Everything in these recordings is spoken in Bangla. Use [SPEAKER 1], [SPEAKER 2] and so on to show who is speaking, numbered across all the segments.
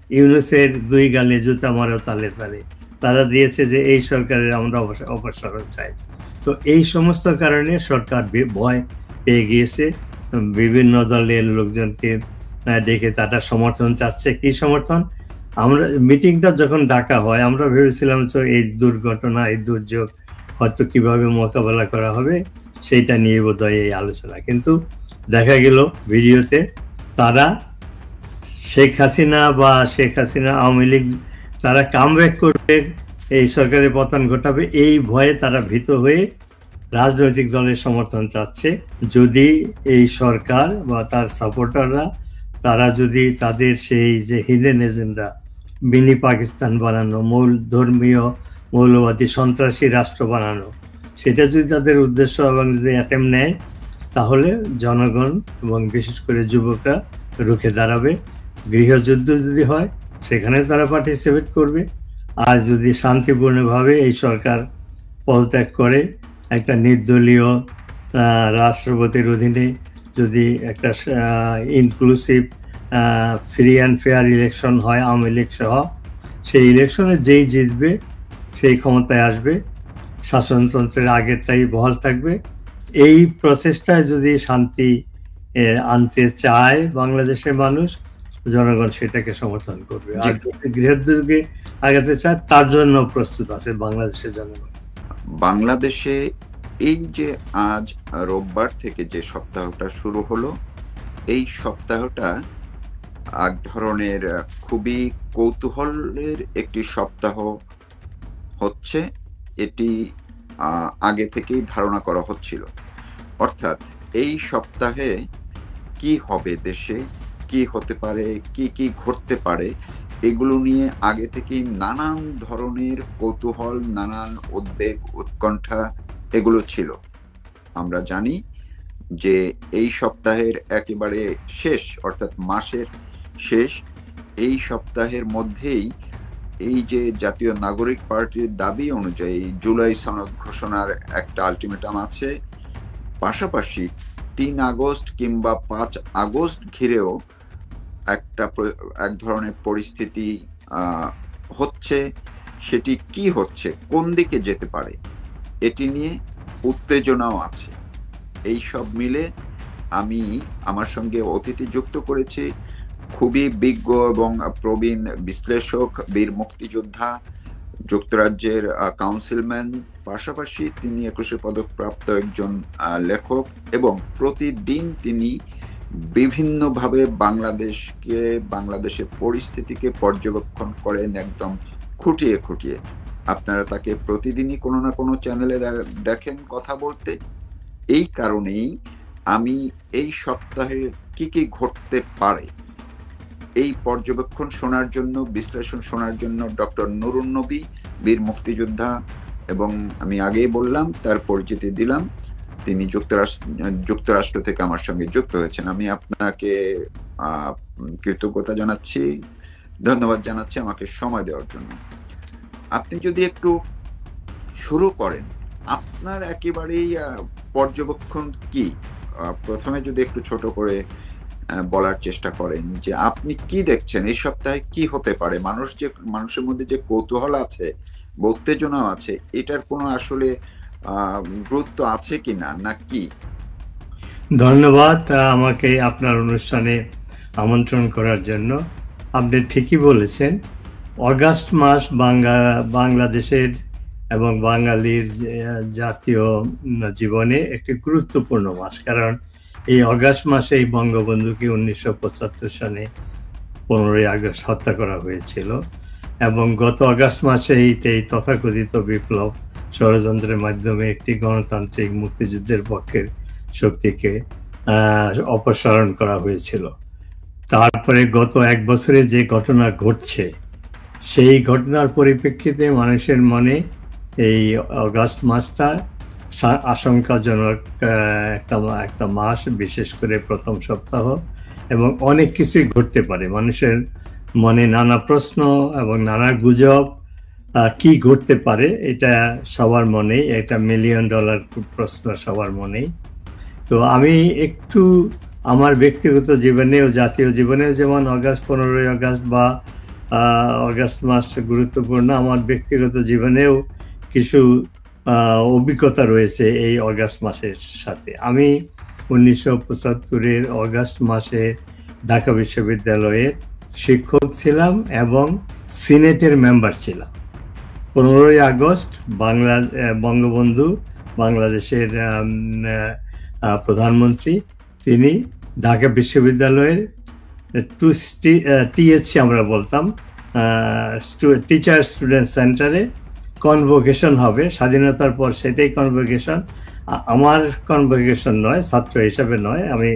[SPEAKER 1] ইউনূসের দুই গালে জুতা মারো তালে তালে, তারা দিয়েছে যে এই সরকারের আমরা অপসারণ চাই। তো এই সমস্ত কারণে সরকার ভয় পেয়ে গিয়েছে, বিভিন্ন দলের লোকজনকে ডেকে তারা সমর্থন চাচ্ছে। কি সমর্থন? আমরা মিটিংটা যখন ডাকা হয় আমরা ভেবেছিলাম তো এই দুর্ঘটনা, এই দুর্যোগ হয়তো কিভাবে মোকাবেলা করা হবে সেইটা নিয়ে বোধহয় এই আলোচনা, কিন্তু দেখা গেল ভিডিওতে তারা শেখ হাসিনা আওয়ামী লীগ তারা কামব্যাক করবে, এই সরকারের পতন ঘটাবে, এই ভয়ে তারা ভীত হয়ে রাজনৈতিক দলের সমর্থন চাচ্ছে। যদি এই সরকার বা তার সাপোর্টাররা তারা যদি তাদের সেই যে হিডেন এজেন্ডা, মিনি পাকিস্তান বানানো, ধর্মীয় মৌলবাদী সন্ত্রাসী রাষ্ট্র বানানো, সেটা যদি তাদের উদ্দেশ্য এবং যদি অ্যাটেম্প নেয়, তাহলে জনগণ এবং বিশেষ করে যুবকরা রুখে দাঁড়াবে। গৃহযুদ্ধ যদি হয় সেখানে তারা পার্টিসিপেট করবে। আর যদি শান্তিপূর্ণভাবে এই সরকার পদত্যাগ করে একটা নির্দলীয় রাষ্ট্রপতির অধীনে যদি একটা inclusive free and fair election হয় আওয়ামী লীগ সহ, সেই ইলেকশনে যেই জিতবে সেই ক্ষমতায় আসবে, শাসনতন্ত্রের আগেরটাই বহাল থাকবে। এই প্রসেসটায় যদি শান্তি আনতে চায় বাংলাদেশের মানুষ, জনগণ সেটাকে সমর্থন করবে। আর গৃহযুদ্ধে আগাতে চায় তার জন্য প্রস্তুত আছে বাংলাদেশের জনগণ।
[SPEAKER 2] বাংলাদেশে এই যে আজ রোববার থেকে যে সপ্তাহটা শুরু হলো, এই সপ্তাহটা এক ধরনের খুবই কৌতূহলের একটি সপ্তাহ হচ্ছে। এটি আগে থেকেই ধারণা করা হচ্ছিল, অর্থাৎ এই সপ্তাহে কি হবে দেশে, কি হতে পারে, কি কি ঘটতে পারে, এগুলো নিয়ে আগে থেকেই নানান ধরনের কৌতূহল, নানান উদ্বেগ, উৎকণ্ঠা এগুলো ছিল। আমরা জানি যে এই সপ্তাহের একেবারে শেষ, অর্থাৎ মাসের শেষ, এই সপ্তাহের মধ্যেই এই যে জাতীয় নাগরিক পার্টির দাবি অনুযায়ী জুলাই সনদ ঘোষণার একটা আলটিমেটাম আছে, পাশাপাশি ৩ আগস্ট কিংবা ৫ আগস্ট ঘিরেও এক ধরনের পরিস্থিতি হচ্ছে। সেটি কি হচ্ছে, কোন দিকে যেতে পারে, এটি নিয়ে উত্তেজনাও আছে। এই সব মিলে আমি আমার সঙ্গে অতিথি যুক্ত করেছি খুবই বিজ্ঞ এবং প্রবীণ বিশ্লেষক, বীর মুক্তিযোদ্ধা, যুক্তরাজ্যের কাউন্সিলম্যান, পাশাপাশি তিনি ২১শে পদকপ্রাপ্ত একজন লেখক, এবং প্রতিদিন তিনি বিভিন্নভাবে বাংলাদেশের পরিস্থিতিকে পর্যবেক্ষণ করেন একদম খুঁটিয়ে খুঁটিয়ে। আপনারা তাকে প্রতিদিনই কোনো না কোনো চ্যানেলে দেখেন কথা বলতে। এই কারণেই আমি এই সপ্তাহে কি কি ঘটতে পারে এই পর্যবেক্ষণ শোনার জন্য, বিশ্লেষণ শোনার জন্য ডক্টর নুরুন নবী, বীর মুক্তিযোদ্ধা, এবং আমি আগেই বললাম তার পরিচিতি দিলাম, তিনি যুক্তরাষ্ট্র থেকে আমার সঙ্গে যুক্ত হয়েছেন। আমি আপনাকে কৃতজ্ঞতা জানাচ্ছি, ধন্যবাদ জানাচ্ছি আমাকে সময় দেওয়ার জন্য। আপনি যদি একটু শুরু করেন, আপনার একেবারেই পর্যবেক্ষণ কি, প্রথমে যদি একটু ছোট করে বলার চেষ্টা করেন যে আপনি কি দেখছেন এই সপ্তাহে কি হতে পারে। মানুষের মধ্যে যে কৌতূহল আছে, উত্তেজনা আছে, এটার কোনো আসলে গুরুত্ব আছে কিনা, না কি?
[SPEAKER 1] ধন্যবাদ আমাকে আপনার অনুষ্ঠানে আমন্ত্রণ করার জন্য। আপনি ঠিকই বলেছেন, অগাস্ট মাস বাংলাদেশের এবং বাঙালির জাতীয় জীবনে একটি গুরুত্বপূর্ণ মাস। কারণ এই অগাস্ট মাসেই বঙ্গবন্ধুকে ১৯৭৫ সালে ১৫ই আগস্ট হত্যা করা হয়েছিল, এবং গত অগাস্ট মাসেই এই তথাকথিত বিপ্লব ষড়যন্ত্রের মাধ্যমে একটি গণতান্ত্রিক মুক্তিযুদ্ধের পক্ষের শক্তিকে অপসারণ করা হয়েছিল। তারপরে গত এক বছরে যে ঘটনা ঘটছে, সেই ঘটনার পরিপ্রেক্ষিতে মানুষের মনে এই অগাস্ট মাসটা আশঙ্কাজনক একটা মাস, বিশেষ করে প্রথম সপ্তাহ, এবং অনেক কিছুই ঘটতে পারে। মানুষের মনে নানা প্রশ্ন এবং নানা গুজব, কি ঘটতে পারে এটা সবার মনেই, একটা $1,000,000 প্রশ্ন সবার মনেই। তো আমি একটু আমার ব্যক্তিগত জীবনেও জাতীয় জীবনেও যেমন 15ই আগস্ট বা অগাস্ট মাস গুরুত্বপূর্ণ। আমার ব্যক্তিগত জীবনেও কিছু অভিজ্ঞতা রয়েছে এই অগাস্ট মাসের সাথে। আমি 1975-এর অগাস্ট মাসে ঢাকা বিশ্ববিদ্যালয়ের শিক্ষক ছিলাম এবং সিনেটের মেম্বার ছিলাম। 15ই আগস্ট বঙ্গবন্ধু বাংলাদেশের প্রধানমন্ত্রী, তিনি ঢাকা বিশ্ববিদ্যালয়ের টিএসসি আমরা বলতাম, টিচার স্টুডেন্ট সেন্টারে কনভোকেশন হবে। স্বাধীনতার পর সেটাই কনভোকেশন। আমার কনভোকেশন নয়, ছাত্র হিসাবে নয়, আমি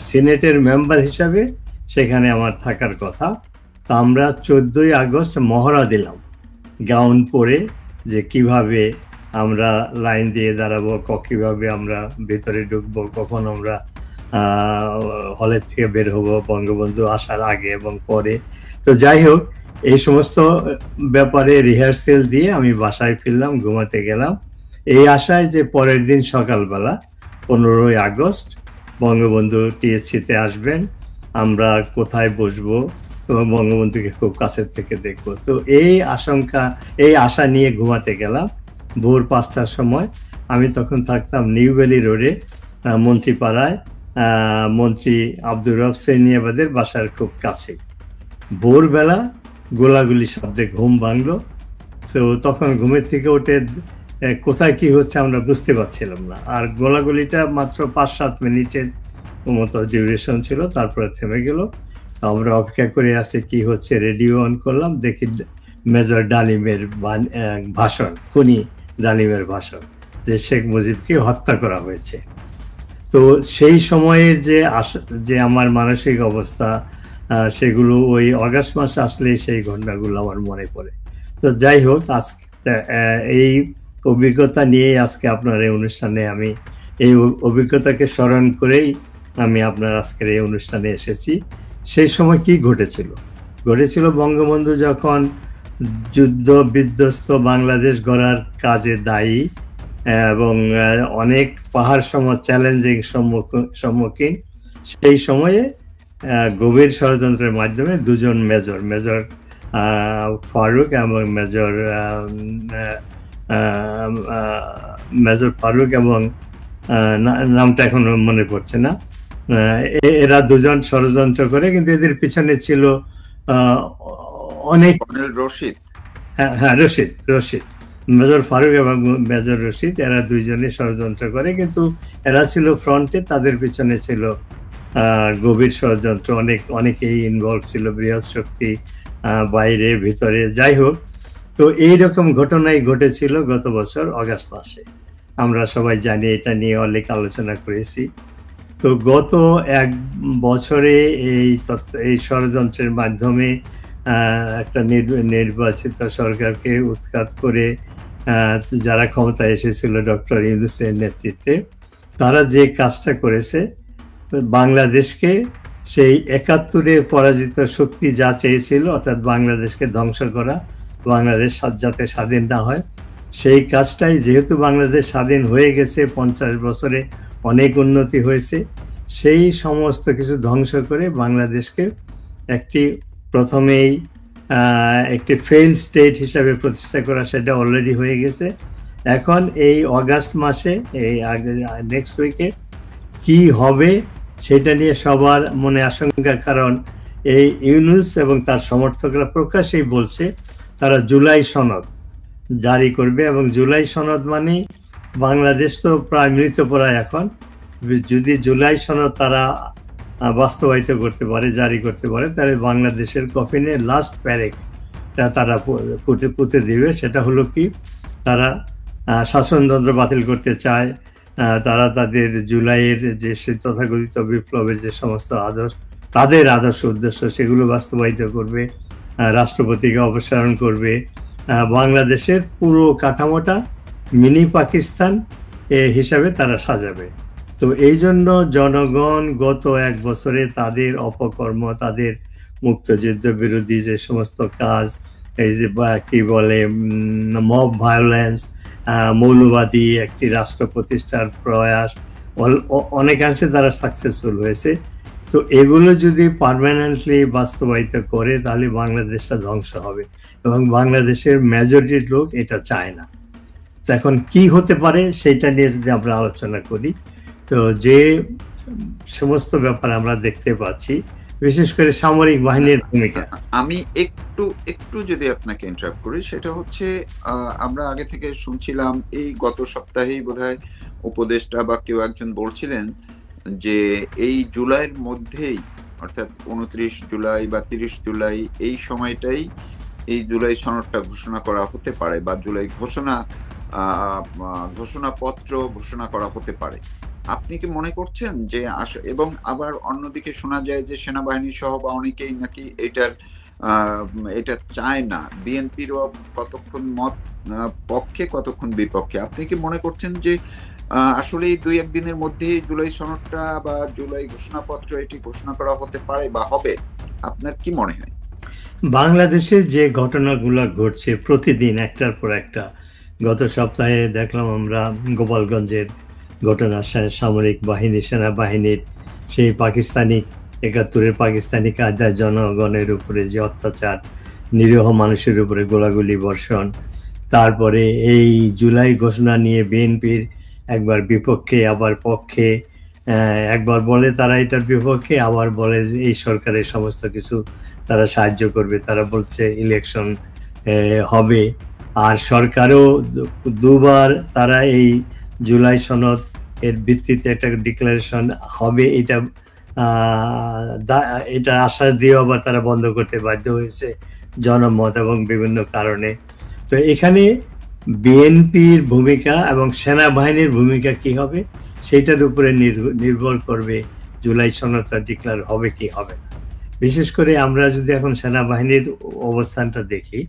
[SPEAKER 1] সিনেটের মেম্বার হিসাবে সেখানে আমার থাকার কথা। তো আমরা 14ই আগস্ট মহড়া দিলাম গাউন পরে, যে কিভাবে আমরা লাইন দিয়ে দাঁড়াবো, কিভাবে আমরা ভেতরে ঢুকবো, কখন আমরা হলের থেকে বের হবো বঙ্গবন্ধু আসার আগে এবং পরে। তো যাই হোক, এই সমস্ত ব্যাপারে রিহার্সেল দিয়ে আমি বাসায় ফিরলাম, ঘুমাতে গেলাম এই আশায় যে পরের দিন সকালবেলা 15ই আগস্ট বঙ্গবন্ধু টিএসসিতে আসবেন, আমরা কোথায় বসবো এবং বঙ্গবন্ধুকে খুব কাছের থেকে দেখবো। তো এই আশা নিয়ে ঘুমাতে গেলাম। ভোর 5টার সময়, আমি তখন থাকতাম নিউ ভ্যালি রোডে, মন্ত্রীপাড়ায়, মন্ত্রী আব্দুর রব সেনিয়াবাদের বাসার খুব কাছে। ভোরবেলা গোলাগুলি শব্দে ঘুম ভাঙলো। তো তখন ঘুমের থেকে উঠে কোথায় কি হচ্ছে আমরা বুঝতে পারছিলাম না। আর গোলাগুলিটা মাত্র 5-7 মিনিটের মতো ডিউরেশন ছিল, তারপরে থেমে গেল। আমরা অপেক্ষা করে আছি কি হচ্ছে। রেডিও অন করলাম, দেখি মেজর ডালিমের ভাষণ, খুনি ডালিমের ভাষণ, যে শেখ মুজিবকে হত্যা করা হয়েছে। তো সেই সময়ের যে আমার মানসিক অবস্থা, সেগুলো ওই অগাস্ট মাস আসলে সেই ঘটনাগুলো আমার মনে পড়ে। তো যাই হোক, আজকে এই অভিজ্ঞতা নিয়ে আজকে আপনার এই অনুষ্ঠানে, আমি এই অভিজ্ঞতাকে স্মরণ করেই আমি আপনার আজকের এই অনুষ্ঠানে এসেছি। সেই সময় কি ঘটেছিল? বঙ্গবন্ধু যখন যুদ্ধ বিধ্বস্ত বাংলাদেশ গড়ার কাজে দায়ী এবং অনেক পাহাড় সম চ্যালেঞ্জিং সম্মুখীন, সেই সময়ে গভীর ষড়যন্ত্রের মাধ্যমে দুজন মেজর ফারুক এবং মেজর ফারুক এবং নামটা এখন মনে পড়ছে না, এরা দুজন ষড়যন্ত্র করে, কিন্তু এদের পিছনে ছিল অনেক
[SPEAKER 2] রশিদ,
[SPEAKER 1] হ্যাঁ রশিদ, মেজর ফারুক এবং মেজর রশিদ, এরা দুইজনে ষড়যন্ত্র করে, কিন্তু এরা ছিল ফ্রন্টে, তাদের পিছনে ছিল গভীর ষড়যন্ত্র, অনেকেই ইনভলভ ছিল, বৃহৎ শক্তি বাইরে ভিতরে। যাই হোক, তো এইরকম ঘটনাই ঘটেছিল গত বছর অগাস্ট মাসে। আমরা সবাই জানি, এটা নিয়ে অনেক আলোচনা করেছি। তো গত 1 বছরে এই ষড়যন্ত্রের মাধ্যমে একটা নির্বাচিত সরকারকে উৎখাত করে যারা ক্ষমতায় এসেছিল ডক্টর ইউনূসের নেতৃত্বে, তারা যে কাজটা করেছে, বাংলাদেশকে সেই 71-এ পরাজিত শক্তি যা চেয়েছিল, অর্থাৎ বাংলাদেশকে ধ্বংস করা, বাংলাদেশ যাতে স্বাধীন না হয়, সেই কাজটাই, যেহেতু বাংলাদেশ স্বাধীন হয়ে গেছে, 50 বছরে অনেক উন্নতি হয়েছে, সেই সমস্ত কিছু ধ্বংস করে বাংলাদেশকে প্রথমেই একটি ফেইল্ড স্টেট হিসাবে প্রতিষ্ঠা করা, সেটা অলরেডি হয়ে গেছে। এখন এই অগাস্ট মাসে, এই নেক্সট উইকে কি হবে সেটা নিয়ে সবার মনে আশঙ্কা, কারণ এই ইউনূস এবং তার সমর্থকরা প্রকাশ্যেই বলছে তারা জুলাই সনদ জারি করবে, এবং জুলাই সনদ মানে বাংলাদেশ তো প্রায় মৃতপ্রায় এখন। যদি জুলাই সনদ তারা বাস্তবায়িত করতে পারে, জারি করতে পারে, তাহলে বাংলাদেশের কফিনে লাস্ট প্যারেকটা তারা পুঁতে দিবে। সেটা হলো কি, তারা শাসনতন্ত্র বাতিল করতে চায়, তারা তাদের জুলাইয়ের যে তথাকথিত বিপ্লবের যে সমস্ত তাদের আদর্শ উদ্দেশ্য, সেগুলো বাস্তবায়িত করবে, রাষ্ট্রপতিকে অপসারণ করবে, বাংলাদেশের পুরো কাঠামোটা মিনি পাকিস্তান হিসাবে তারা সাজাবে। তো এই জন্য জনগণ গত 1 বছরে তাদের অপকর্ম, তাদের মুক্তযুদ্ধ বিরোধী যে সমস্ত কাজ, এই যে কি বলে মব ভায়োলেন্স, মৌলবাদী একটি রাষ্ট্র প্রতিষ্ঠার প্রয়াস, অনেকাংশে তারা সাকসেসফুল হয়েছে। তো এগুলো যদি পার্মানেন্টলি বাস্তবায়িত করে তাহলে বাংলাদেশটা ধ্বংস হবে, এবং বাংলাদেশের মেজরিটির লোক এটা চায় না। তো এখন কি হতে পারে সেটা নিয়ে যদি আমরা আলোচনা করি, তো যে সমস্ত ব্যাপার আমরা দেখতে পাচ্ছি, বিশেষ করে সামরিক বাহিনীর ভূমিকা।
[SPEAKER 2] আমি একটু যদি আপনাকে ইন্টারাপ্ট করি, সেটা হচ্ছে আমরা আগে থেকে শুনছিলাম, এই গত সপ্তাহেই বোধহয় উপদেষ্টা বা কেউ একজন বলছিলেন যে এই জুলাইয়ের মধ্যেই, অর্থাৎ 29 জুলাই বা 30 জুলাই, এই সময়টাই এই জুলাই সনদটা ঘোষণা করা হতে পারে, বা জুলাই ঘোষণাপত্র ঘোষণা করা হতে পারে। আপনি কি মনে করছেন যে এবং আবার অন্যদিকে শোনা যায় যে সেনাবাহিনী সহ বা অনেকেই নাকি এটা চায় না, বিএনপিরও কতক্ষণ মত পক্ষে কতক্ষণ বিপক্ষে। আপনি কি মনে করছেন যে আসলে এই 2-1 দিনের মধ্যেই জুলাই সনদটা বা জুলাই ঘোষণাপত্র এটি ঘোষণা করা হতে পারে বা হবে? আপনার কি মনে হয়?
[SPEAKER 1] বাংলাদেশে যে ঘটনাগুলো ঘটছে প্রতিদিন একটার পর একটা, গত সপ্তাহে দেখলাম আমরা গোপালগঞ্জের ঘটনা, সামরিক বাহিনী, সেনাবাহিনীর সেই পাকিস্তানি 71-এর পাকিস্তানি কায়দায় জনগণের উপরে যে অত্যাচার, নিরীহ মানুষের উপরে গোলাগুলি বর্ষণ, তারপরে এই জুলাই ঘোষণা নিয়ে বিএনপির একবার বিপক্ষে আবার পক্ষে, একবার বলে তারা এটার বিপক্ষে, আবার বলে যে এই সরকারের সমস্ত কিছু তারা সাহায্য করবে, তারা বলছে ইলেকশন হবে। আর সরকারও দুবার তারা এই জুলাই সনদ এর ভিত্তিতে একটা ডিক্লারেশন হবে এটা আশ্বাস দিয়ে আবার তারা বন্ধ করতে বাধ্য হয়েছে জনমত এবং বিভিন্ন কারণে। তো এখানে বিএনপির ভূমিকা এবং সেনাবাহিনীর ভূমিকা কি হবে সেটার উপরে নির্ভর করবে জুলাই সনদটা ডিক্লেয়ার হবে কি হবে না। বিশেষ করে আমরা যদি এখন সেনাবাহিনীর অবস্থানটা দেখি,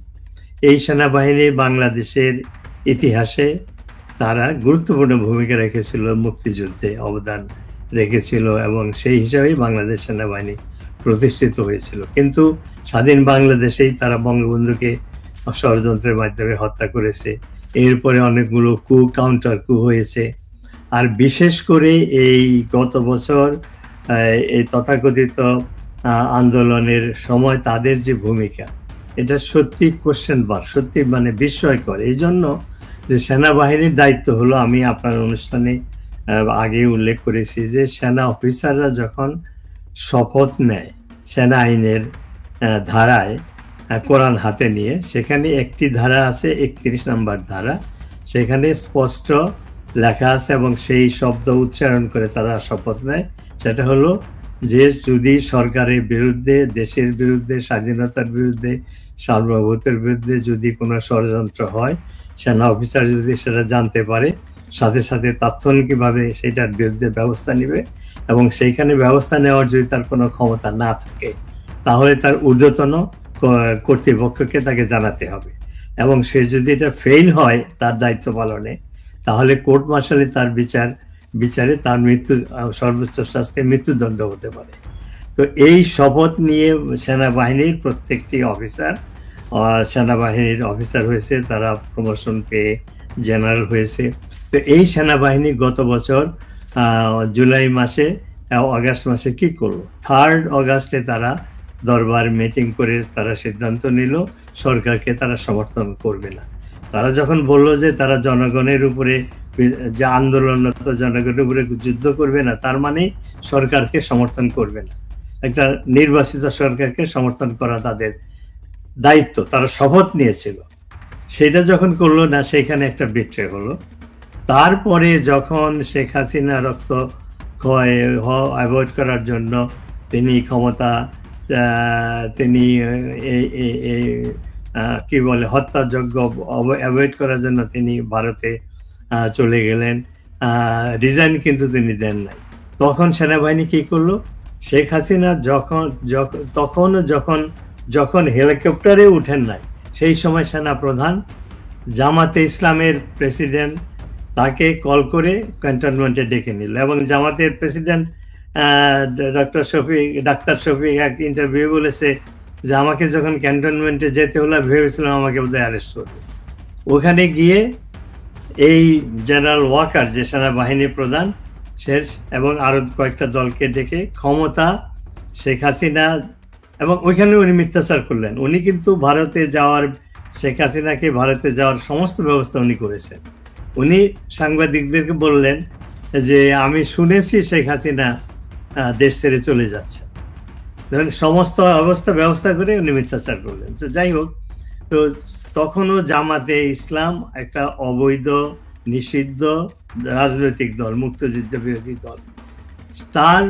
[SPEAKER 1] এই সেনাবাহিনী বাংলাদেশের ইতিহাসে তারা গুরুত্বপূর্ণ ভূমিকা রেখেছিল, মুক্তিযুদ্ধে অবদান রেখেছিল, এবং সেই হিসাবেই বাংলাদেশ সেনাবাহিনী প্রতিষ্ঠিত হয়েছিল। কিন্তু স্বাধীন বাংলাদেশেই তারা বঙ্গবন্ধুকে ষড়যন্ত্রের মাধ্যমে হত্যা করেছে। এরপরে অনেকগুলো কাউন্টার কু হয়েছে। আর বিশেষ করে এই গত বছর এই তথাকথিত আন্দোলনের সময় তাদের যে ভূমিকা, এটা সত্যি কোশ্চেন বার, সত্যি মানে বিস্ময়কর। এই জন্য যে সেনাবাহিনীর দায়িত্ব হলো, আমি আপনার অনুষ্ঠানে আগে উল্লেখ করেছি যে সেনা অফিসাররা যখন শপথ নেয় সেনা আইনের ধারায়, কোরআন হাতে নিয়ে, সেখানে একটি ধারা আছে 31 নম্বর ধারা, সেখানে স্পষ্ট লেখা আছে এবং সেই শব্দ উচ্চারণ করে তারা শপথ নেয়। সেটা হলো যে যদি সরকারের বিরুদ্ধে, দেশের বিরুদ্ধে, স্বাধীনতার বিরুদ্ধে, সার্বভৌমত্বের বিরুদ্ধে যদি কোনো ষড়যন্ত্র হয়, সেনা অফিসার যদি সেটা জানতে পারে, সাথে সাথে তাৎক্ষণিকভাবে সেটার বিরুদ্ধে ব্যবস্থা নেবে, এবং সেইখানে ব্যবস্থা নেওয়ার যদি তার কোনো ক্ষমতা না থাকে তাহলে তার ঊর্ধ্বতন কর্তৃপক্ষকে তাকে জানাতে হবে, এবং সে যদি এটা ফেল হয় তার দায়িত্ব পালনে, তাহলে কোর্ট মার্শালে তার বিচারে তার সর্বোচ্চ শাস্তি মৃত্যুদণ্ড হতে পারে। তো এই শপথ নিয়ে সেনাবাহিনীর প্রত্যেকটি অফিসার, সেনাবাহিনীর অফিসার হয়েছে, তারা প্রমোশন পেয়ে জেনারেল হয়েছে। তো এই সেনাবাহিনী গত বছর জুলাই মাসে, আগস্ট মাসে কি করলো, 3 অগাস্টে তারা দরবার মিটিং করে তারা সিদ্ধান্ত নিল সরকারকে তারা সমর্থন করবে না। তারা যখন বলল যে তারা জনগণের উপরে যে আন্দোলনরত জনগণের উপরে যুদ্ধ করবে না, তার মানে সরকারকে সমর্থন করবে না। একটা নির্বাচিত সরকারকে সমর্থন করা তাদের দায়িত্ব, তারা শপথ নিয়েছিল। সেটা যখন করলো না, সেখানে একটা বিট্রে হলো। তারপরে যখন শেখ হাসিনা রক্ত ক্ষয় অ্যাভয়েড করার জন্য তিনি ক্ষমতা, তিনি কি বলে হত্যাযজ্ঞ অ্যাভয়েড করার জন্য তিনি ভারতে চলে গেলেন, রিজাইন কিন্তু তিনি দেন নাই। তখন সেনাবাহিনী কি করলো, শেখ হাসিনা যখন হেলিকপ্টারে উঠেন নাই, সেই সময় সেনা প্রধান জামাতে ইসলামের প্রেসিডেন্ট তাকে কল করে ক্যান্টনমেন্টে ডেকে নিল, এবং জামাতের প্রেসিডেন্ট ডাক্তার শফিক এক ইন্টারভিউ বলেছে যে আমাকে যখন ক্যান্টনমেন্টে যেতে হলো ভেবেছিলাম আমাকে বোধহয় অ্যারেস্ট করবে। ওখানে গিয়ে এই জেনারেল ওয়াকার, যে সেনাবাহিনী প্রধান, শেষ, এবং আরো কয়েকটা দলকে ডেকে ক্ষমতা শেখ হাসিনা, এবং ওইখানে উনি মিথ্যাচার করলেন। উনি কিন্তু ভারতে যাওয়ার, শেখ হাসিনাকে ভারতে যাওয়ার সমস্ত ব্যবস্থা উনি করেছেন। উনি সাংবাদিকদেরকে বললেন যে আমি শুনেছি শেখ হাসিনা দেশ ছেড়ে চলে যাচ্ছে। সমস্ত ব্যবস্থা করে উনি মিথ্যাচার করলেন। তো যাই হোক, তো তখনও জামাতে ইসলাম একটা অবৈধ নিষিদ্ধ রাজনৈতিক দল, মুক্তিযুদ্ধ বিরোধী দল। তার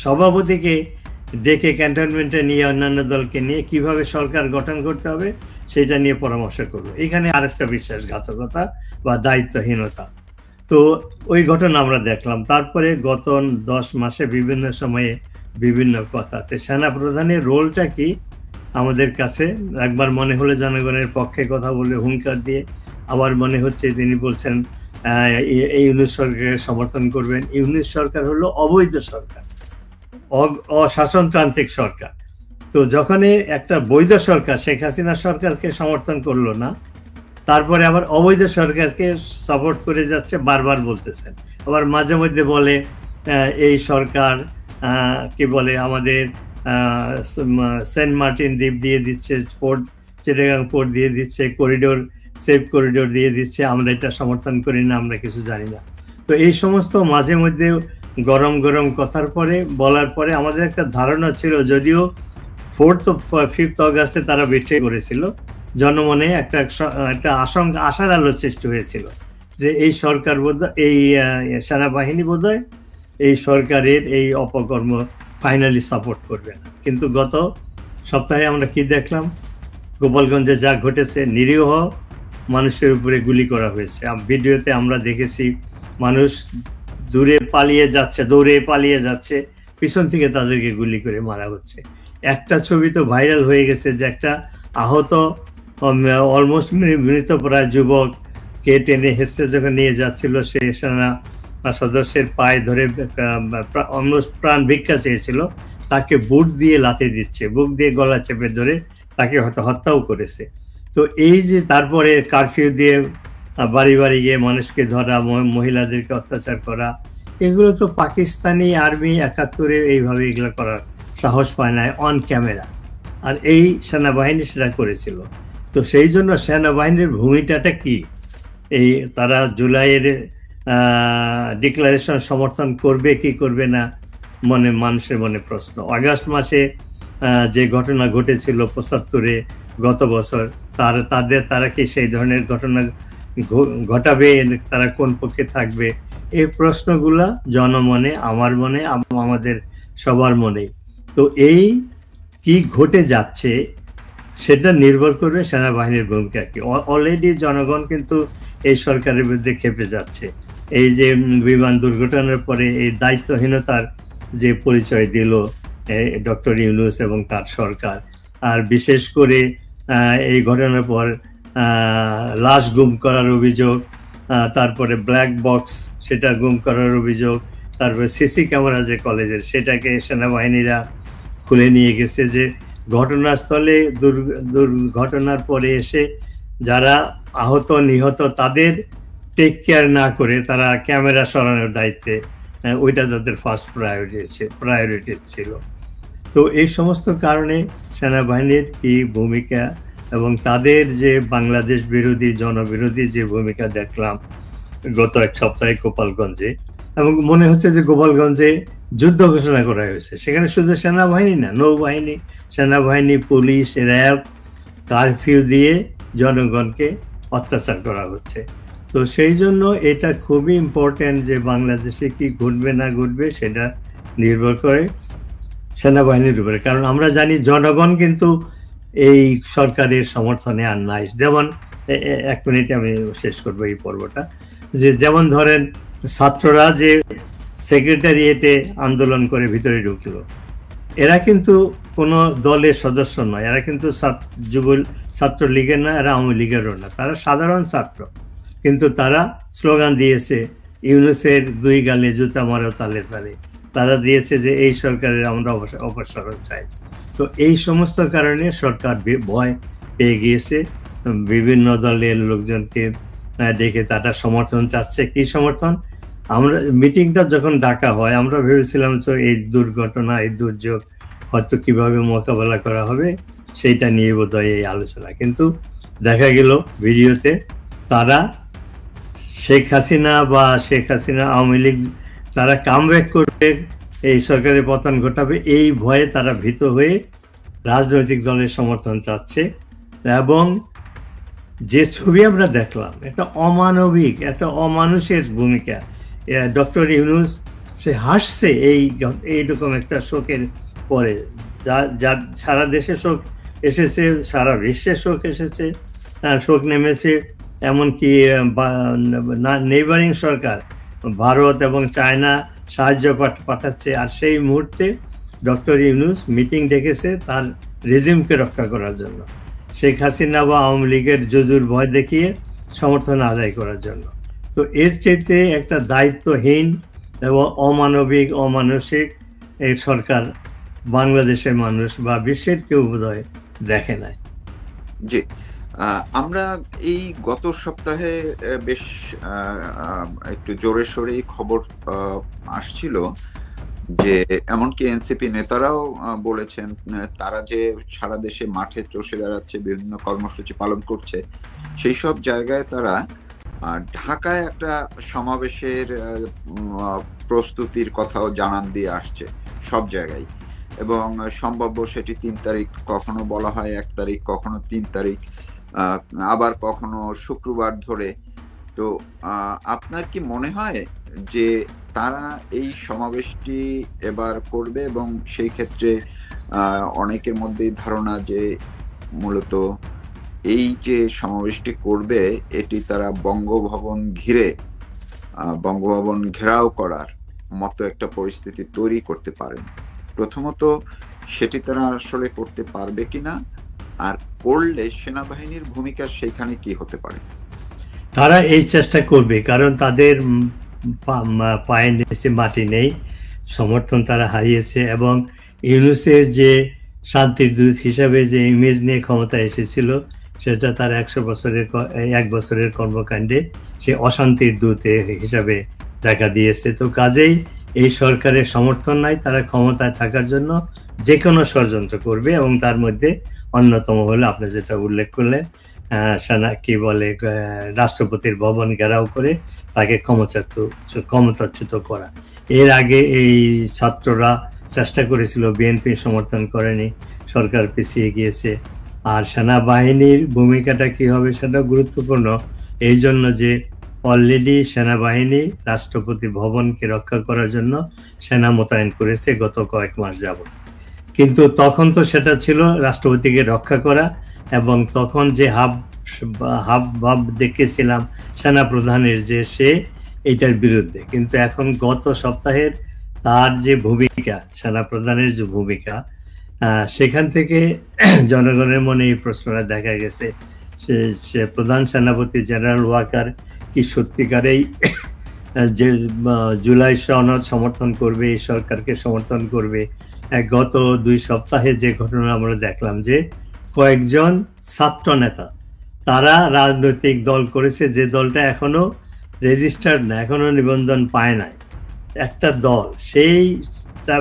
[SPEAKER 1] সভাপতিকে ডেকে ক্যান্টনমেন্টে নিয়ে অন্যান্য দলকে নিয়ে কিভাবে সরকার গঠন করতে হবে সেটা নিয়ে পরামর্শ করলো। এখানে আরেকটা বিশ্বাসঘাতকতা বা দায়িত্বহীনতা। তো ওই ঘটনা আমরা দেখলাম। তারপরে গত 10 মাসে বিভিন্ন সময়ে বিভিন্ন কথা। তো সেনাপ্রধানের রোলটা কি আমাদের কাছে একবার মনে হলো জনগণের পক্ষে কথা বলে হুঙ্কার দিয়ে, আবার মনে হচ্ছে তিনি বলছেন এই ইউনূস সরকারকে সমর্থন করবেন। ইউনূস সরকার হলো অবৈধ সরকার, অশাসনতান্ত্রিক সরকার। তো যখনই একটা বৈধ সরকার শেখ হাসিনা সরকারকে সমর্থন করলো না, তারপরে আবার অবৈধ সরকারকে সাপোর্ট করে যাচ্ছে, বারবার বলতেছেন। আবার মাঝে মধ্যে বলে এই সরকার কি বলে আমাদের সেন্ট মার্টিন দ্বীপ দিয়ে দিচ্ছে, পোর্ট চিটাগাং পোর্ট দিয়ে দিচ্ছে, করিডোর সেফ করিডোর দিয়ে দিচ্ছে, আমরা এটা সমর্থন করি না, আমরা কিছু জানি না। তো এই সমস্ত মাঝে মধ্যে গরম গরম কথার পরে বলার পরে আমাদের একটা ধারণা ছিল, যদিও 5th অগাস্টে তারা বিট্রে করেছিল, জনমনে একটা আশঙ্কা, আশার আলো সৃষ্টি হয়েছিল যে এই সরকার বোধহয়, এই সেনাবাহিনী বোধহয় এই সরকারের এই অপকর্ম ফাইনালি সাপোর্ট করবে না। কিন্তু গত সপ্তাহে আমরা কি দেখলাম? গোপালগঞ্জে যা ঘটেছে, নিরীহ মানুষের উপরে গুলি করা হয়েছে। ভিডিওতে আমরা দেখেছি মানুষ দৌড়ে পালিয়ে যাচ্ছে, পিছন থেকে তাদেরকে গুলি করে মারা হচ্ছে। একটা ছবি তো ভাইরাল হয়ে গেছে যে একটা আহত অলমোস্ট মৃতপ্রায় যুবককে টেনে হেসে যখন নিয়ে যাচ্ছিল, সে সেনা সদস্যের পায়ে ধরে অলমোস্ট প্রাণ ভিক্ষা চেয়েছিল, তাকে বুট দিয়ে লাথি দিচ্ছে, বুক দিয়ে গলা চেপে ধরে তাকে হত্যাও করেছে। তো এই যে তারপরে কারফিউ দিয়ে বাড়ি বাড়ি গিয়ে মানুষকে ধরা, মহিলাদেরকে অত্যাচার করা, এগুলো তো পাকিস্তানি আর্মি 71-এ এইভাবে এগুলো করার সাহস পায় না অন ক্যামেরা, আর এই সেনাবাহিনী সেটা করেছিল। তো সেই জন্য সেনাবাহিনীর ভূমিকাটা কি, এই তারা জুলাইয়ের ডিক্লারেশন সমর্থন করবে কি করবে না, মানুষের মনে প্রশ্ন। আগস্ট মাসে যে ঘটনা ঘটেছিল 75-এ গত বছর, তারা কি সেই ধরনের ঘটনা ঘটাবে, তারা কোন পক্ষে থাকবে, এই প্রশ্নগুলা জনমনে, আমার মনে, আমাদের সবার মনে। তো এই কি ঘটে যাচ্ছে সেটা নির্ভর করবে সেনাবাহিনীর ভূমিকা কি। অলরেডি জনগণ কিন্তু এই সরকারের বিরুদ্ধে ক্ষেপে যাচ্ছে। এই যে বিমান দুর্ঘটনার পরে এই দায়িত্বহীনতার যে পরিচয় দিল ডক্টর ইউনূস এবং তার সরকার, আর বিশেষ করে এই ঘটনার পর লাশ গুম করার অভিযোগ, তারপরে ব্ল্যাক বক্স সেটা গুম করার অভিযোগ, তারপরে সিসি ক্যামেরা যে কলেজের সেটাকে সেনাবাহিনীরা খুলে নিয়ে গেছে, যে ঘটনাস্থলে দুর্ঘটনার পরে এসে যারা আহত নিহত তাদের টেক কেয়ার না করে তারা ক্যামেরা সরানোর দায়িত্বে, ওইটা তাদের ফার্স্ট প্রায়োরিটি ছিল। তো এই সমস্ত কারণে সেনাবাহিনীর কি ভূমিকা এবং তাদের যে বাংলাদেশ বিরোধী, জনবিরোধী যে ভূমিকা দেখলাম গত এক সপ্তাহে গোপালগঞ্জে, এবং মনে হচ্ছে যে গোপালগঞ্জে যুদ্ধ ঘোষণা করা হয়েছে। সেখানে শুধু সেনাবাহিনী না, নৌবাহিনী, সেনাবাহিনী, পুলিশ, র্যাব কারফিউ দিয়ে জনগণকে অত্যাচার করা হচ্ছে। তো সেই জন্য এটা খুবই ইম্পর্টেন্ট যে বাংলাদেশে কি ঘটবে না ঘটবে সেটা নির্ভর করে সেনাবাহিনীর উপরে। কারণ আমরা জানি জনগণ কিন্তু এই সরকারের সমর্থনে আর নাই। যেমন 1 মিনিটে আমি শেষ করবো এই পর্বটা, যে যেমন ধরেন ছাত্ররা যে সেক্রেটারিয়েটে আন্দোলন করে ভিতরে ঢুকলো, এরা কিন্তু কোনো দলের সদস্য নয়, এরা কিন্তু ছাত্রলীগের না, এরা আওয়ামী লীগেরও না, তারা সাধারণ ছাত্র। কিন্তু তারা স্লোগান দিয়েছে ইউনূসের 2 গালে জুতা মারো তালে তালে, তারা দিয়েছে যে এই সরকারের আমরা অপসারণ চাই। তো এই সমস্ত কারণে সরকার ভয় পেয়ে গিয়েছে, বিভিন্ন দলের লোকজনকে ডেকে তারা সমর্থন চাচ্ছে। কি সমর্থন? আমরা মিটিংটা যখন ডাকা হয় আমরা ভেবেছিলাম তো এই দুর্ঘটনা, এই দুর্যোগ হয়তো কিভাবে মোকাবেলা করা হবে সেইটা নিয়ে বোধহয় এই আলোচনা, কিন্তু দেখা গেল ভিডিওতে তারা শেখ হাসিনা আওয়ামী লীগ তারা কামব্যাক করবে, এই সরকারের পতন ঘটাবে, এই ভয়ে তারা ভীত হয়ে রাজনৈতিক দলের সমর্থন চাচ্ছে। এবং যে ছবি আমরা দেখলাম একটা অমানবিক, একটা অমানুষের ভূমিকা। ডক্টর ইউনূস সে হাসছে এইরকম একটা শোকের পরে, যা সারা দেশে শোক এসেছে, সারা বিশ্বে শোক এসেছে, শোক নেমেছে। এমনকি নেইবারিং সরকার ভারত এবং চায়না সাহায্য পাঠাচ্ছে, আর সেই মুহূর্তে ডক্টর ইউনূস মিটিং ডেকেছে তার রেজিমকে রক্ষা করার জন্য, শেখ হাসিনা বা আওয়ামী লীগের জুজুর ভয় দেখিয়ে সমর্থন আদায় করার জন্য। তো এর চাইতে একটা দায়িত্বহীন এবং অমানবিক, অমানসিক এই সরকার বাংলাদেশের মানুষ বা বিশ্বের কেউ বোধহয় দেখে নাই।
[SPEAKER 2] জি, আমরা এই গত সপ্তাহে বেশ একটু জোরে সোরেই খবর আসছিল যে এমনকি এনসিপি নেতারাও বলেছেন তারা যে সারা দেশে মাঠে চষে বেড়াচ্ছে, বিভিন্ন কর্মসূচি পালন করছে, সেই সব জায়গায় তারা ঢাকায় একটা সমাবেশের প্রস্তুতির কথাও জানান দিয়ে আসছে সব জায়গায়, এবং সম্ভাব্য সেটি 3 তারিখ, কখনো বলা হয় 1 তারিখ, কখনো 3 তারিখ, আবার কখনো শুক্রবার ধরে। তো আপনার কি মনে হয় যে তারা এই সমাবেশটি এবার করবে, এবং সেই ক্ষেত্রে অনেকের মধ্যেই ধারণা যে মূলত এই যে সমাবেশটি করবে এটি তারা বঙ্গভবন ঘেরাও করার মতো একটা পরিস্থিতি তৈরি করতে পারেন? প্রথমত সেটি তারা আসলে করতে পারবে কিনা, আর করলে সেনাবাহিনীর ভূমিকা সেখানে কি হতে পারে?
[SPEAKER 1] তারা এই চেষ্টা করবে, কারণ তাদের পায়ের নিচে মাটি নেই, সমর্থন তারা হারিয়েছে। এবং ইউনূসের যে শান্তির দূত হিসাবে যে ইমেজ নিয়ে ক্ষমতা এসেছিল সেটা তার 1 বছরের কর্মকাণ্ডে সে অশান্তির দূত হিসাবে দেখা দিয়েছে। তো কাজেই এই সরকারের সমর্থন নাই, তারা ক্ষমতায় থাকার জন্য যে কোনো ষড়যন্ত্র করবে, এবং তার মধ্যে অন্যতম হলো আপনি যেটা উল্লেখ করলেন, কি বলে, রাষ্ট্রপতির ভবন ঘেরাও করে তাকে ক্ষমতাচ্যুত করা। এর আগে এই ছাত্ররা চেষ্টা করেছিল, বিএনপি সমর্থন করেনি, সরকার পিছিয়ে গিয়েছে। আর সেনাবাহিনীর ভূমিকাটা কি হবে সেটা গুরুত্বপূর্ণ, এই জন্য যে অলরেডি সেনাবাহিনী রাষ্ট্রপতি ভবনকে রক্ষা করার জন্য সেনা মোতায়েন করেছে গত কয়েক মাস যাবত। কিন্তু তখন তো সেটা ছিল রাষ্ট্রপতিকে রক্ষা করা, এবং তখন যে ভাব দেখেছিলাম সেনা প্রধানের যে সে এইটার বিরুদ্ধে। কিন্তু এখন গত সপ্তাহের তার যে ভূমিকা, সেনা প্রধানের যে ভূমিকা, সেখান থেকে জনগণের মনে এই প্রশ্নটা দেখা গেছে, সে প্রধান সেনাপতি জেনারেল ওয়াকার কি সত্যিকারেই যে জুলাই সনদ সমর্থন করবে, এই সরকারকে সমর্থন করবে? গত 2 সপ্তাহে যে ঘটনা আমরা দেখলাম যে কয়েকজন ছাত্র নেতা তারা রাজনৈতিক দল করেছে, যে দলটা এখনো রেজিস্টার্ড না, এখনো নিবন্ধন পায় নাই, একটা দল,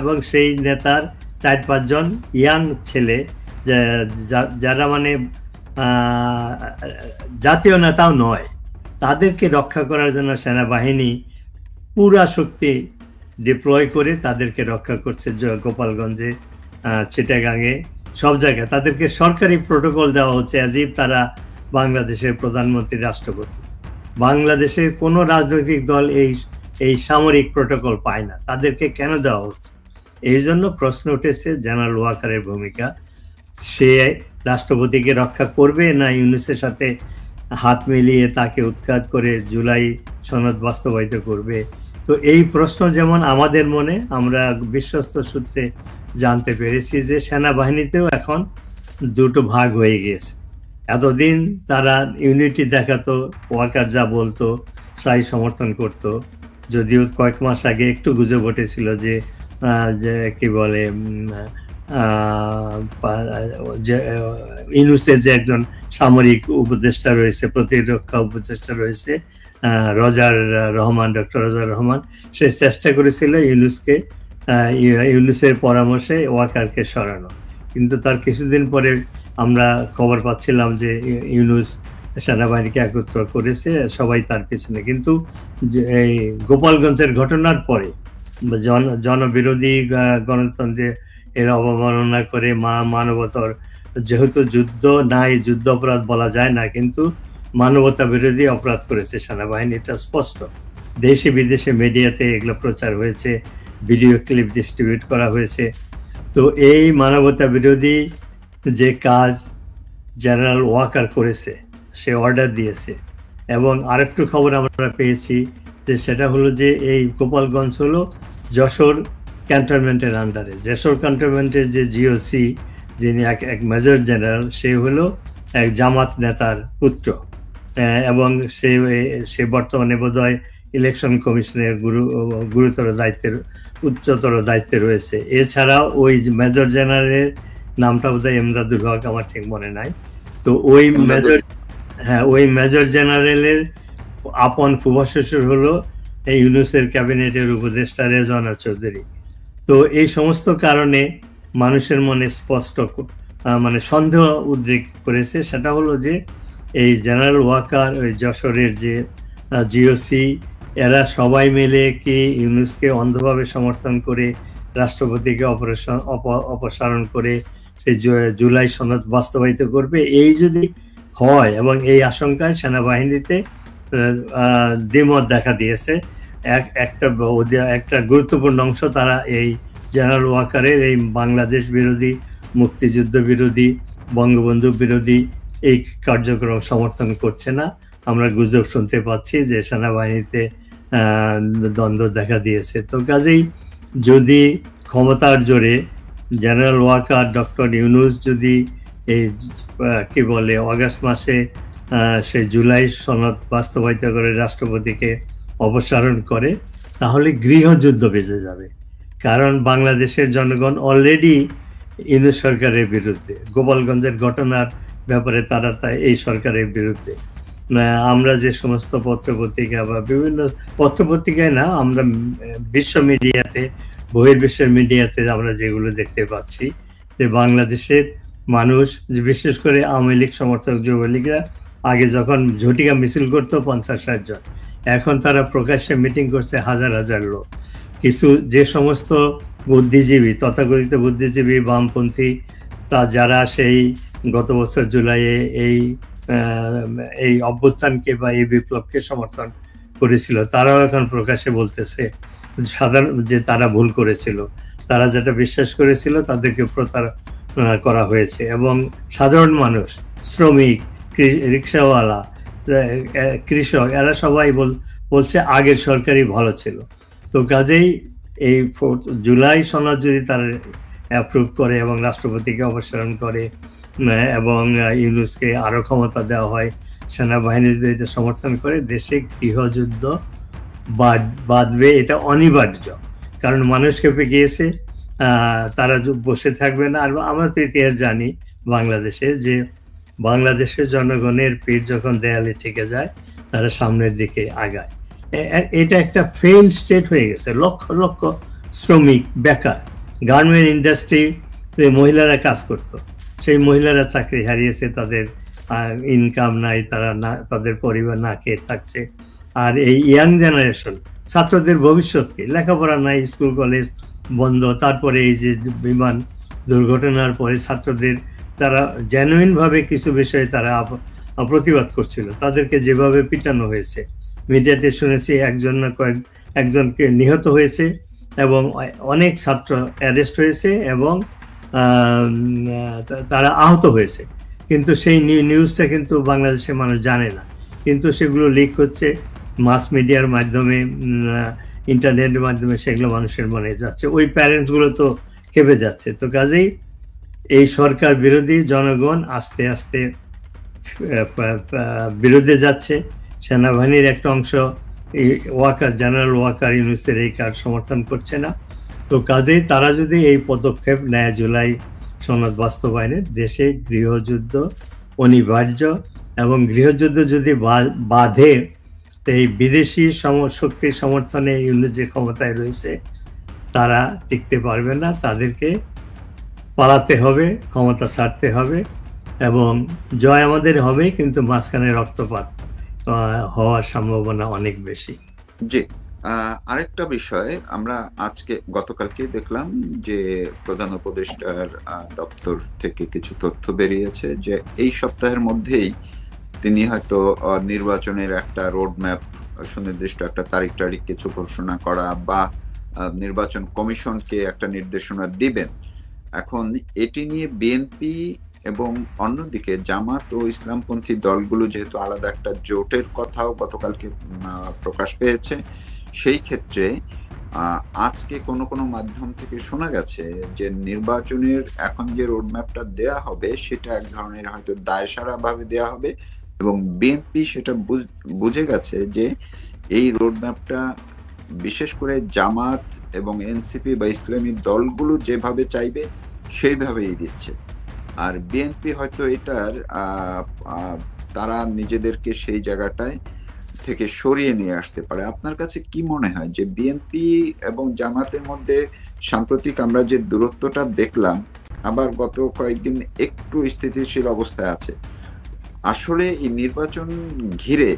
[SPEAKER 1] এবং সেই নেতার 4-5 জন ইয়াং ছেলে যারা মানে জাতীয় নেতাও নয়, তাদেরকে রক্ষা করার জন্য সেনাবাহিনী পুরা শক্তি ডিপ্লয় করে তাদেরকে রক্ষা করছে। গোপালগঞ্জে, চিটাগাঙে, সব জায়গায় তাদেরকে সরকারি প্রোটোকল দেওয়া হচ্ছে, অ্যাজ ইফ তারা বাংলাদেশের প্রধানমন্ত্রী, রাষ্ট্রপতি। বাংলাদেশের কোনো রাজনৈতিক দল এই সামরিক প্রোটোকল পায় না, তাদেরকে কেন দেওয়া হচ্ছে? এই জন্য প্রশ্ন উঠেছে জেনারেল ওয়াকারের ভূমিকা, সে রাষ্ট্রপতিকে রক্ষা করবে না ইউনূসের সাথে হাত মিলিয়ে তাকে উৎখাত করে জুলাই সনদ বাস্তবায়িত করবে? তো এই প্রশ্ন যেমন আমাদের মনে, আমরা বিশ্বস্ত সূত্রে জানতে পেরেছি যে সেনাবাহিনীতেও এখন 2টো ভাগ হয়ে গিয়েছে। এতদিন তারা ইউনিটি দেখাতো, ওয়াকার যা বলতো তাই সমর্থন করত, যদিও কয়েক মাস আগে একটু গুজব উঠেছিল যে কি বলে, ইউনূসের যে একজন সামরিক উপদেষ্টা রয়েছে, প্রতিরক্ষা উপদেষ্টা রয়েছে, রজার রহমান, ডক্টর রজার রহমান, সে চেষ্টা করেছিল ইউনূসের পরামর্শে ওয়াকারকে সরানো, কিন্তু তার কিছুদিন পরে আমরা খবর পাচ্ছিলাম যে ইউনূস সেনাবাহিনীকে একত্র করেছে, সবাই তার পিছনে। কিন্তু এই গোপালগঞ্জের ঘটনার পরে জনবিরোধী গণতন্ত্রে এর অবমাননা করে মানবতার, যেহেতু যুদ্ধ নাই, যুদ্ধ অপরাধ বলা যায় না, কিন্তু মানবতা বিরোধী অপরাধ করেছে সেনাবাহিনী, এটা স্পষ্ট। দেশে বিদেশে মিডিয়াতে এগুলো প্রচার হয়েছে, ভিডিও ক্লিপ ডিস্ট্রিবিউট করা হয়েছে। তো এই মানবতা বিরোধী যে কাজ জেনারেল ওয়াকার করেছে, সে অর্ডার দিয়েছে। এবং আরেকটু খবর আমরা পেয়েছি যে সেটা হলো যে এই গোপালগঞ্জ হলো যশোর ক্যান্টনমেন্টের আন্ডারে। যশোর ক্যান্টনমেন্টের যে জিওসি, যিনি এক মেজর জেনারেল, সে হলো এক জামাত নেতার পুত্র, এবং সে বর্তমানে বোধহয় ইলেকশন কমিশনের গুরুতর দায়িত্বের, উচ্চতর দায়িত্বে রয়েছে। এছাড়াও ওই মেজর জেনারেলের নামটা বোধহয় এমদাদুল হক, আমার ঠিক মনে নাই। তো ওই মেজর জেনারেলের আপন ফুফা শ্বশুর হলো এই ইউনূসের ক্যাবিনেটের উপদেষ্টা রেজওয়ানা চৌধুরী। তো এই সমস্ত কারণে মানুষের মনে স্পষ্ট মানে সন্দেহ উদ্রেক করেছে, সেটা হলো যে এই জেনারেল ওয়াকার, ওই যশোরের যে জিওসি, এরা সবাই মিলে কি ইউনূসকে অন্ধভাবে সমর্থন করে রাষ্ট্রপতিকে অপসারণ করে সেই জুলাই সনদ বাস্তবায়িত করবে। এই যদি হয়, এবং এই আশঙ্কায় সেনাবাহিনীতে দ্বিমত দেখা দিয়েছে। একটা গুরুত্বপূর্ণ অংশ তারা এই জেনারেল ওয়াকারের এই বাংলাদেশ বিরোধী, মুক্তিযুদ্ধ বিরোধী, বঙ্গবন্ধু বিরোধী এই কার্যক্রম সমর্থন করছে না। আমরা গুজব শুনতে পাচ্ছি যে সেনাবাহিনীতে দ্বন্দ্ব দেখা দিয়েছে। তো কাজেই যদি ক্ষমতার জোরে জেনারেল ওয়াকার, ডক্টর ইউনূস যদি এই কি বলে আগস্ট মাসে সে জুলাই সনদ বাস্তবায়িত করে রাষ্ট্রপতিকে অপসারণ করে, তাহলে গৃহযুদ্ধ বেজে যাবে। কারণ বাংলাদেশের জনগণ অলরেডি ইউনূস সরকারের বিরুদ্ধে, গোপালগঞ্জের ঘটনার ব্যাপারে তারা এই সরকারের বিরুদ্ধে। আমরা যে সমস্ত পত্রপত্রিকা বা বিভিন্ন পত্রপত্রিকায় না, আমরা বিশ্ব মিডিয়াতে, বহির্বিশ্বের মিডিয়াতে আমরা যেগুলো দেখতে পাচ্ছি যে বাংলাদেশের মানুষ, বিশেষ করে আওয়ামী লীগ সমর্থক যুবলীগরা আগে যখন ঝটিকা মিছিল করতো 50-60 জন, এখন তারা প্রকাশ্যে মিটিং করছে হাজার হাজার লোক। কিছু যে সমস্ত বুদ্ধিজীবী, তথাকথিত বুদ্ধিজীবী বামপন্থী, তা যারা সেই গত বছর জুলাইয়ে এই অভ্যুত্থানকে বা এই বিপ্লবকে সমর্থন করেছিল, তারাও এখন প্রকাশ্যে বলতেছে যে তারা ভুল করেছিল, তারা যেটা বিশ্বাস করেছিল তাদেরকে প্রতারণা করা হয়েছে। এবং সাধারণ মানুষ, শ্রমিক, রিক্সাওয়ালা, কৃষক, এরা সবাই বলছে আগের সরকারই ভালো ছিল। তো কাজেই এই জুলাই সনদ যদি তারা অ্যাপ্রুভ করে এবং রাষ্ট্রপতিকে অপসারণ করে এবং ইউনূসকে আরো ক্ষমতা দেওয়া হয়, সেনাবাহিনী যদি এটা সমর্থন করে, দেশে গৃহযুদ্ধ বাঁধবে। এটা অনিবার্য, কারণ মানুষ খেপে গিয়েছে, তারা বসে থাকবে না। আর আমরা তো ইতিহাস জানি বাংলাদেশে, যে বাংলাদেশের জনগণের পিঠ যখন দেয়ালে ঠেকে যায়, তারা সামনের দিকে আগায়। এটা একটা ফেইল্ড স্টেট হয়ে গেছে। লক্ষ লক্ষ শ্রমিক বেকার, গার্মেন্ট ইন্ডাস্ট্রি মহিলারা কাজ করতো, সেই মহিলারা চাকরি হারিয়েছে, তাদের ইনকাম নাই, তারা না, তাদের পরিবার না খেয়ে থাকছে। আর এই ইয়াং জেনারেশন, ছাত্রদের ভবিষ্যৎ কি, লেখাপড়া নাই, স্কুল কলেজ বন্ধ। তারপরে এই যে বিমান দুর্ঘটনার পরে ছাত্রদের, তারা জেনুইনভাবে কিছু বিষয়ে তারা প্রতিবাদ করছিল, তাদেরকে যেভাবে পিটানো হয়েছে, মিডিয়াতে শুনেছি একজনকে নিহত হয়েছে এবং অনেক ছাত্র অ্যারেস্ট হয়েছে এবং তারা আহত হয়েছে। কিন্তু সেই নিউজটা কিন্তু বাংলাদেশের মানুষ জানে না, কিন্তু সেগুলো লিক হচ্ছে মাস মিডিয়ার মাধ্যমে, ইন্টারনেটের মাধ্যমে, সেগুলো মানুষের মনে যাচ্ছে। ওই প্যারেন্টসগুলো তো খেপে যাচ্ছে। তো কাজেই এই সরকার বিরোধী জনগণ আস্তে আস্তে বিরোধে যাচ্ছে। সেনাবাহিনীর একটা অংশ এই জেনারেল ওয়াকার ইউনূসের এই কাজ সমর্থন করছে না। তো কাজেই তারা যদি এই পদক্ষেপ নেয় জুলাই সনদ বাস্তবায়নে, দেশে গৃহযুদ্ধ অনিবার্য। এবং গৃহযুদ্ধ যদি বাধে, তো এই বিদেশি শক্তির সমর্থনে ইউনূস যে ক্ষমতায় রয়েছে তারা টিকতে পারবে না, তাদেরকে পালাতে হবে, ক্ষমতা ছাড়তে হবে এবং জয় আমাদের হবে, কিন্তু মাঝখানে রক্তপাত হওয়ার সম্ভাবনা অনেক বেশি।
[SPEAKER 2] জি, আরেকটা বিষয় আমরা গতকালকে দেখলাম যে প্রধান উপদেষ্টার দপ্তর থেকে কিছু তথ্য বেরিয়েছে যে এই সপ্তাহের মধ্যেই তিনি হয়তো নির্বাচনের একটা রোডম্যাপ, সুনির্দিষ্ট একটা তারিখ কিছু ঘোষণা করা বা নির্বাচন কমিশনকে একটা নির্দেশনা দিবেন। এখন এটি নিয়ে বিএনপি এবং অন্যদিকে জামাত ও ইসলামপন্থী দলগুলো যেহেতু আলাদা একটা জোটের কথাও গতকালকে প্রকাশ পেয়েছে, সেই ক্ষেত্রে আজকে কোনো মাধ্যম থেকে শোনা গেছে যে নির্বাচনের এখন যে রোডম্যাপটা দেয়া হবে সেটা এক ধরনের হয়তো দায়সারা ভাবে দেয়া হবে এবং বিএনপি সেটা বুঝে গেছে যে এই রোডম্যাপটা বিশেষ করে জামাত এবং এনসিপি বা ইসলামী দলগুলো যেভাবে চাইবে সেইভাবেই দিচ্ছে। আর বিএনপি হয়তো এটার তারা নিজেদেরকে সেই জায়গাটায় থেকে সরিয়ে নিয়ে আসতে পারে। আপনার কাছে কি মনে হয় যে বিএনপি এবং জামাতের মধ্যে সাম্প্রতিক আমরা যে দূরত্বটা দেখলাম, আবার গত কয়েকদিন একটু স্থিতিশীল অবস্থায় আছে, আসলে এই নির্বাচন ঘিরে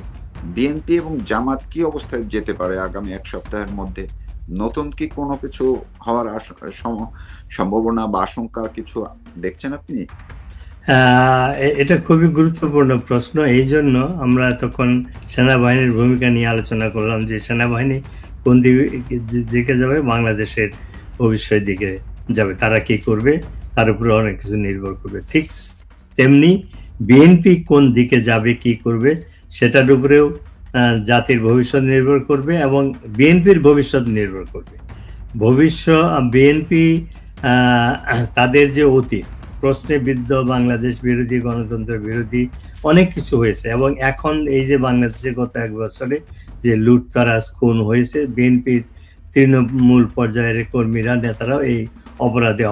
[SPEAKER 2] বিএনপি এবং জামাত কি অবস্থায় যেতে পারে আগামী এক সপ্তাহের মধ্যে? নতুন কি কোনো কিছু হওয়ার সম্ভাবনা বা আশঙ্কা কিছু দেখছেন আপনি?
[SPEAKER 1] এটা খুবই গুরুত্বপূর্ণ প্রশ্ন। এই জন্য আমরা তখন সেনাবাহিনীর ভূমিকা নিয়ে আলোচনা করলাম যে সেনাবাহিনী কোন দিকে যাবে, বাংলাদেশের ভবিষ্যৎ দিকে যাবে, তারা কি করবে তার উপরে অনেক কিছু নির্ভর করবে। ঠিক তেমনি বিএনপি কোন দিকে যাবে, কি করবে, সেটার উপরেও জাতির ভবিষ্যৎ নির্ভর করবে এবং বিএনপির ভবিষ্যৎ নির্ভর করবে। বিএনপি তাদের যে অতীত, প্রশ্নে বিদ্ধ, বাংলাদেশ বিরোধী, গণতন্ত্র বিরোধী অনেক কিছু হয়েছে এবং এখন এই যে বাংলাদেশে গত এক বছরে যে লুটতরাজ খুন হয়েছে, বিএনপির তৃণমূল পর্যায়ের কর্মীরা, নেতারাও এই অপরাধী।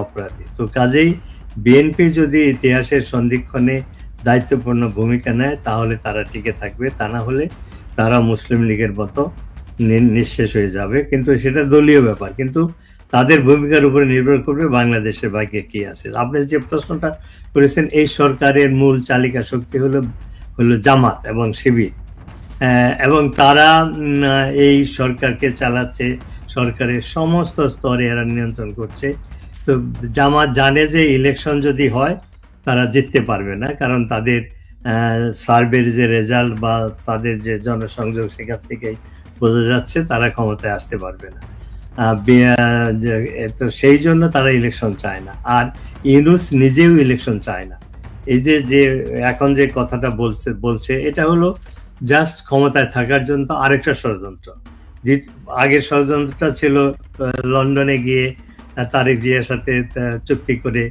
[SPEAKER 1] তো কাজেই বিএনপি যদি ইতিহাসের সন্ধিক্ষণে দায়িত্বপূর্ণ ভূমিকা নেয় তাহলে তারা টিকে থাকবে, তা না হলে তারা মুসলিম লীগের মতো নিঃশেষ হয়ে যাবে। কিন্তু সেটা দলীয় ব্যাপার, কিন্তু তাদের ভূমিকার উপরে নির্ভর করবে বাংলাদেশের ভাগ্যে কি আছে। আপনি যে প্রশ্নটা করেছেন, এই সরকারের মূল চালিকা শক্তি হলো জামাত এবং শিবির, এবং তারা এই সরকারকে চালাচ্ছে, সরকারের সমস্ত স্তরে এরা নিয়ন্ত্রণ করছে। তো জামাত জানে যে ইলেকশন যদি হয় তারা জিততে পারবে না, কারণ তাদের সার্ভের যে রেজাল্ট বা তাদের যে জনসংযোগ সেখান থেকেই বোঝা যাচ্ছে তারা ক্ষমতায় আসতে পারবে না। তো সেই জন্য তারা ইলেকশন চায় না। আর ইউনূস নিজেও ইলেকশন চায় না। এই যে এখন যে কথাটা বলছে এটা হলো জাস্ট ক্ষমতায় থাকার জন্য আরেকটা ষড়যন্ত্র। আগের ষড়যন্ত্রটা ছিল লন্ডনে গিয়ে তারেক জিয়ার সাথে চুক্তি করে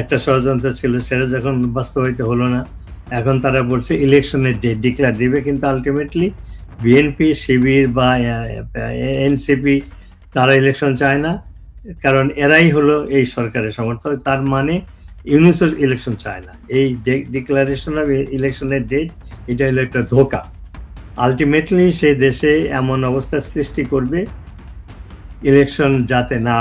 [SPEAKER 1] একটা ষড়যন্ত্র ছিল, সেটা যখন বাস্তবায়িত হলো না, এখন তারা বলছে ইলেকশনের ডেট ডিক্লেয়ার দিবে, কিন্তু আলটিমেটলি বিএনপি, শিবির বা এনসিপি তারা ইলেকশন চায় না, কারণ এরাই হলো এই সরকারের সমর্থক। তার মানে ইউনূস ইলেকশন চায় না। এই ডিক্লারেশন অফ ইলেকশনের ডেট, এটা হলো একটা ধোঁকা। আলটিমেটলি সেই দেশে এমন অবস্থা সৃষ্টি করবে ইলেকশন যাতে না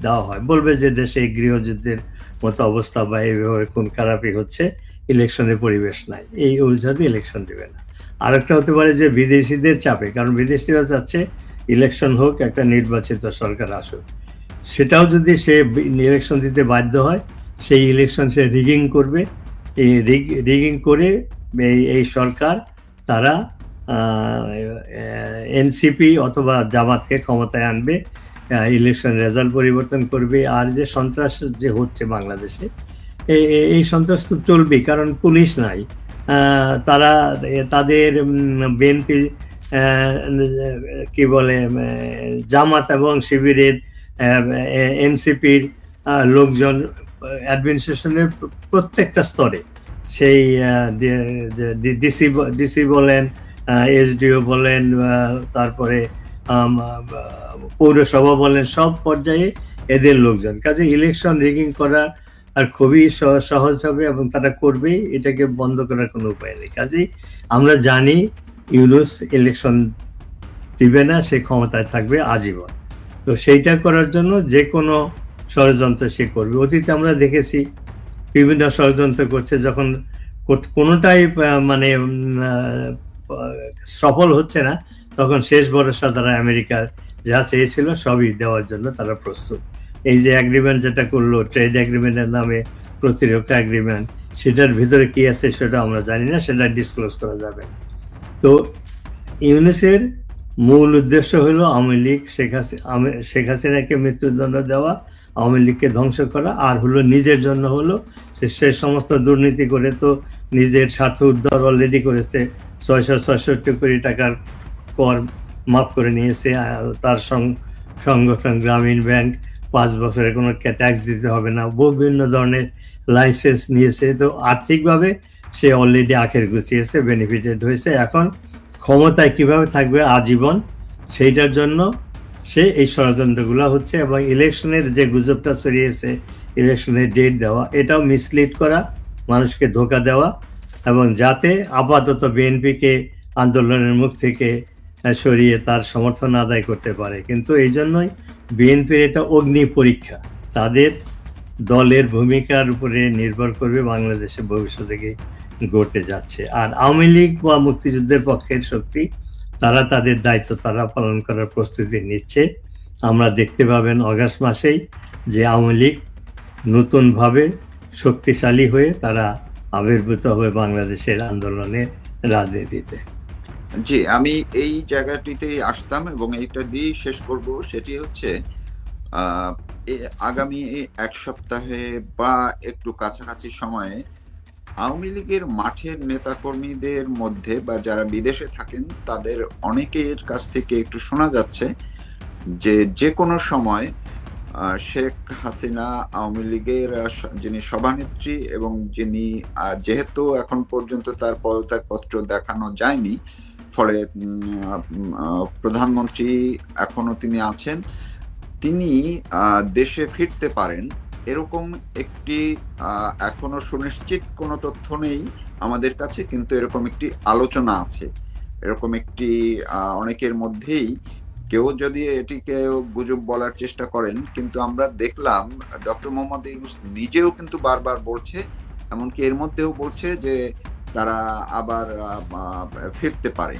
[SPEAKER 1] দেওয়া হয়, বলবে যে দেশে গৃহযুদ্ধের মতো অবস্থা বা এইভাবে খুন খারাপই হচ্ছে, ইলেকশনের পরিবেশ নাই, এই অভিযোগে ইলেকশন দেবে না। আরেকটা হতে পারে যে বিদেশিদের চাপে, কারণ বিদেশিরা চাচ্ছে ইলেকশন হোক, একটা নির্বাচিত সরকার আসুক। সেটাও যদি সে ইলেকশন দিতে বাধ্য হয়, সেই ইলেকশন সে রিগিং করবে। এই রিগিং করে এই সরকার তারা এনসিপি অথবা জামাতকে ক্ষমতায় আনবে, ইলেকশন রেজাল্ট পরিবর্তন করবে। আর যে সন্ত্রাস যে হচ্ছে বাংলাদেশে, এই সন্ত্রাস তো চলবেই, কারণ পুলিশ নাই। তারা তাদের বিএনপি কি বলে, জামাত এবং শিবিরের, এনসিপির লোকজন অ্যাডমিনিস্ট্রেশনের প্রত্যেকটা স্তরে, সেই ডিসি বলেন, এসডিও বলেন, তারপরে পৌরসভা বলেন, সব পর্যায়ে এদের লোকজন। কাজে ইলেকশন রিগিং করা আর খুবই সহজ হবে এবং তারা করবেই, এটাকে বন্ধ করার কোনো উপায় নেই। কাজেই আমরা জানি ইউনূস ইলেকশন দিবে না, সে ক্ষমতায় থাকবে আজীবন। তো সেইটা করার জন্য যে কোনো ষড়যন্ত্র সে করবে। অতীতে আমরা দেখেছি বিভিন্ন ষড়যন্ত্র করছে, যখন কোনোটাই মানে সফল হচ্ছে না, তখন শেষ ভরসা তারা আমেরিকার যা চেয়েছিল সবই দেওয়ার জন্য তারা প্রস্তুত। এই যে এগ্রিমেন্ট যেটা করলো, ট্রেড এগ্রিমেন্টের নামে প্রতিরক্ষা এগ্রিমেন্ট, সেটার ভিতরে কি আছে সেটা আমরা জানি না, সেটা ডিসক্লোজ করা যাবে। তো ইউনূসের মূল উদ্দেশ্য হলো আওয়ামী লীগ, শেখ হাসিনাকে মৃত্যুদণ্ড দেওয়া, আওয়ামী লীগকে ধ্বংস করা, আর হলো নিজের জন্য হলো সে সমস্ত দুর্নীতি করে তো নিজের স্বার্থ উদ্ধার অলরেডি করেছে। 666 কোটি টাকার কর মাফ করে নিয়েছে তার সংগঠন গ্রামীণ ব্যাংক। 5 বছরে কোনো ট্যাক্স দিতে হবে না, বিভিন্ন ধরনের লাইসেন্স নিয়েছে। তো আর্থিকভাবে সে অলরেডি আখের গুছিয়েছে, বেনিফিটেড হয়েছে। এখন ক্ষমতায় কিভাবে থাকবে আজীবন, সেইটার জন্য সে এই ষড়যন্ত্রগুলো হচ্ছে। এবং ইলেকশনের যে গুজবটা ছড়িয়েছে, ইলেকশনের ডেট দেওয়া, এটাও মিসলিড করা, মানুষকে ধোঁকা দেওয়া, এবং যাতে আপাতত বিএনপিকে আন্দোলনের মুখ থেকে সরিয়ে তার সমর্থন আদায় করতে পারে। কিন্তু এই জন্যই বিএনপির এটা অগ্নি পরীক্ষা, তাদের দলের ভূমিকার উপরে নির্ভর করবে বাংলাদেশের ভবিষ্যতে কি ঘটে যাচ্ছে। আর আওয়ামী লীগ বা মুক্তিযুদ্ধের পক্ষের শক্তি, তারা তাদের দায়িত্ব তারা পালন করার প্রস্তুতি নিচ্ছে। আমরা দেখতে পাবেন আগস্ট মাসেই যে আওয়ামী লীগ নতুনভাবে শক্তিশালী হয়ে তারা আবির্ভূত হবে বাংলাদেশের আন্দোলনের রাজনীতিতে।
[SPEAKER 2] জি, আমি এই জায়গাটিতেই আসতাম এবং এইটা দিয়েই শেষ করব। সেটি হচ্ছে আগামী 1 সপ্তাহে বা একটু কাছাকাছি সময়ে আওয়ামী লীগের মাঠের নেতাকর্মীদের মধ্যে বা যারা বিদেশে থাকেন তাদের অনেকের কাছ থেকে একটু শোনা যাচ্ছে যে কোনো সময় শেখ হাসিনা আওয়ামী লীগের যিনি সভানেত্রী এবং যিনি যেহেতু এখন পর্যন্ত তার পদত্যাগপত্র দেখানো যায়নি, ফলে প্রধানমন্ত্রী এখনো তিনি আছেন, তিনি দেশে ফিরতে পারেন এরকম একটি এখনো সুনিশ্চিত কোনো তথ্য নেই আমাদের কাছে, কিন্তু এরকম একটি আলোচনা আছে। এরকম একটি অনেকের মধ্যেই কেউ যদি এটিকে গুজব বলার চেষ্টা করেন, কিন্তু আমরা দেখলাম ডক্টর মোহাম্মদ ইউনূস নিজেও কিন্তু বারবার বলছে, এমনকি এর মধ্যেও বলছে যে তারা আবার ফিরতে পারে।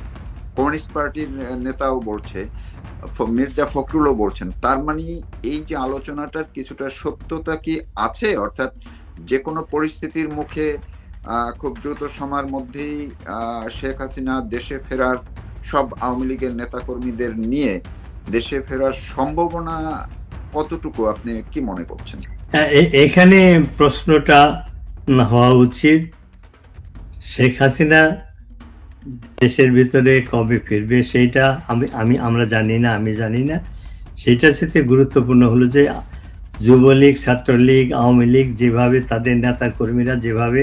[SPEAKER 2] কমিউনিস্ট পার্টির নেতাও বলছে, মির্জা ফখরুলও বলছেন। তার মানে এই যে আলোচনাটার কিছুটা সত্যতা কি আছে? অর্থাৎ যে কোনো পরিস্থিতির মুখে খুব দ্রুত সময়ের মধ্যেই শেখ হাসিনা দেশে ফেরার, সব আওয়ামী লীগের নেতাকর্মীদের নিয়ে দেশে ফেরার সম্ভাবনা কতটুকু আপনি কি মনে করছেন?
[SPEAKER 1] এখানে প্রশ্নটা হওয়া উচিত, শেখ হাসিনা দেশের ভিতরে কবে ফিরবে সেইটা আমরা জানি না, আমি জানি না। সেইটার সাথে গুরুত্বপূর্ণ হলো যে যুবলীগ, ছাত্রলীগ, আওয়ামী লীগ যেভাবে তাদের নেতা কর্মীরা যেভাবে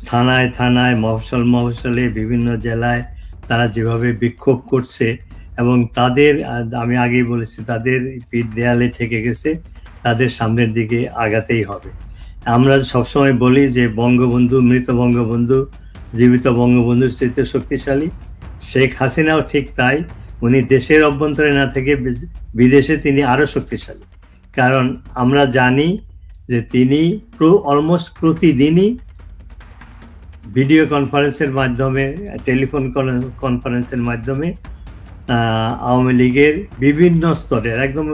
[SPEAKER 1] থানায় থানায়, মফস্বলে, বিভিন্ন জেলায় তারা যেভাবে বিক্ষোভ করছে, এবং তাদের, আমি আগেই বলেছি, তাদের পিঠ দেয়ালে ঠেকে গেছে, তাদের সামনের দিকে আগাতেই হবে। আমরা সবসময় বলি যে বঙ্গবন্ধু, মৃত বঙ্গবন্ধু জীবিত বঙ্গবন্ধুর চেয়ে শক্তিশালী। শেখ হাসিনাও ঠিক তাই, উনি দেশের অভ্যন্তরে না থেকে বিদেশে তিনি আরো শক্তিশালী। কারণ আমরা জানি যে তিনি অলমোস্ট প্রতিদিনই ভিডিও কনফারেন্সের মাধ্যমে, টেলিফোন কনফারেন্সের মাধ্যমে আওয়ামী লীগের বিভিন্ন স্তরের, একদম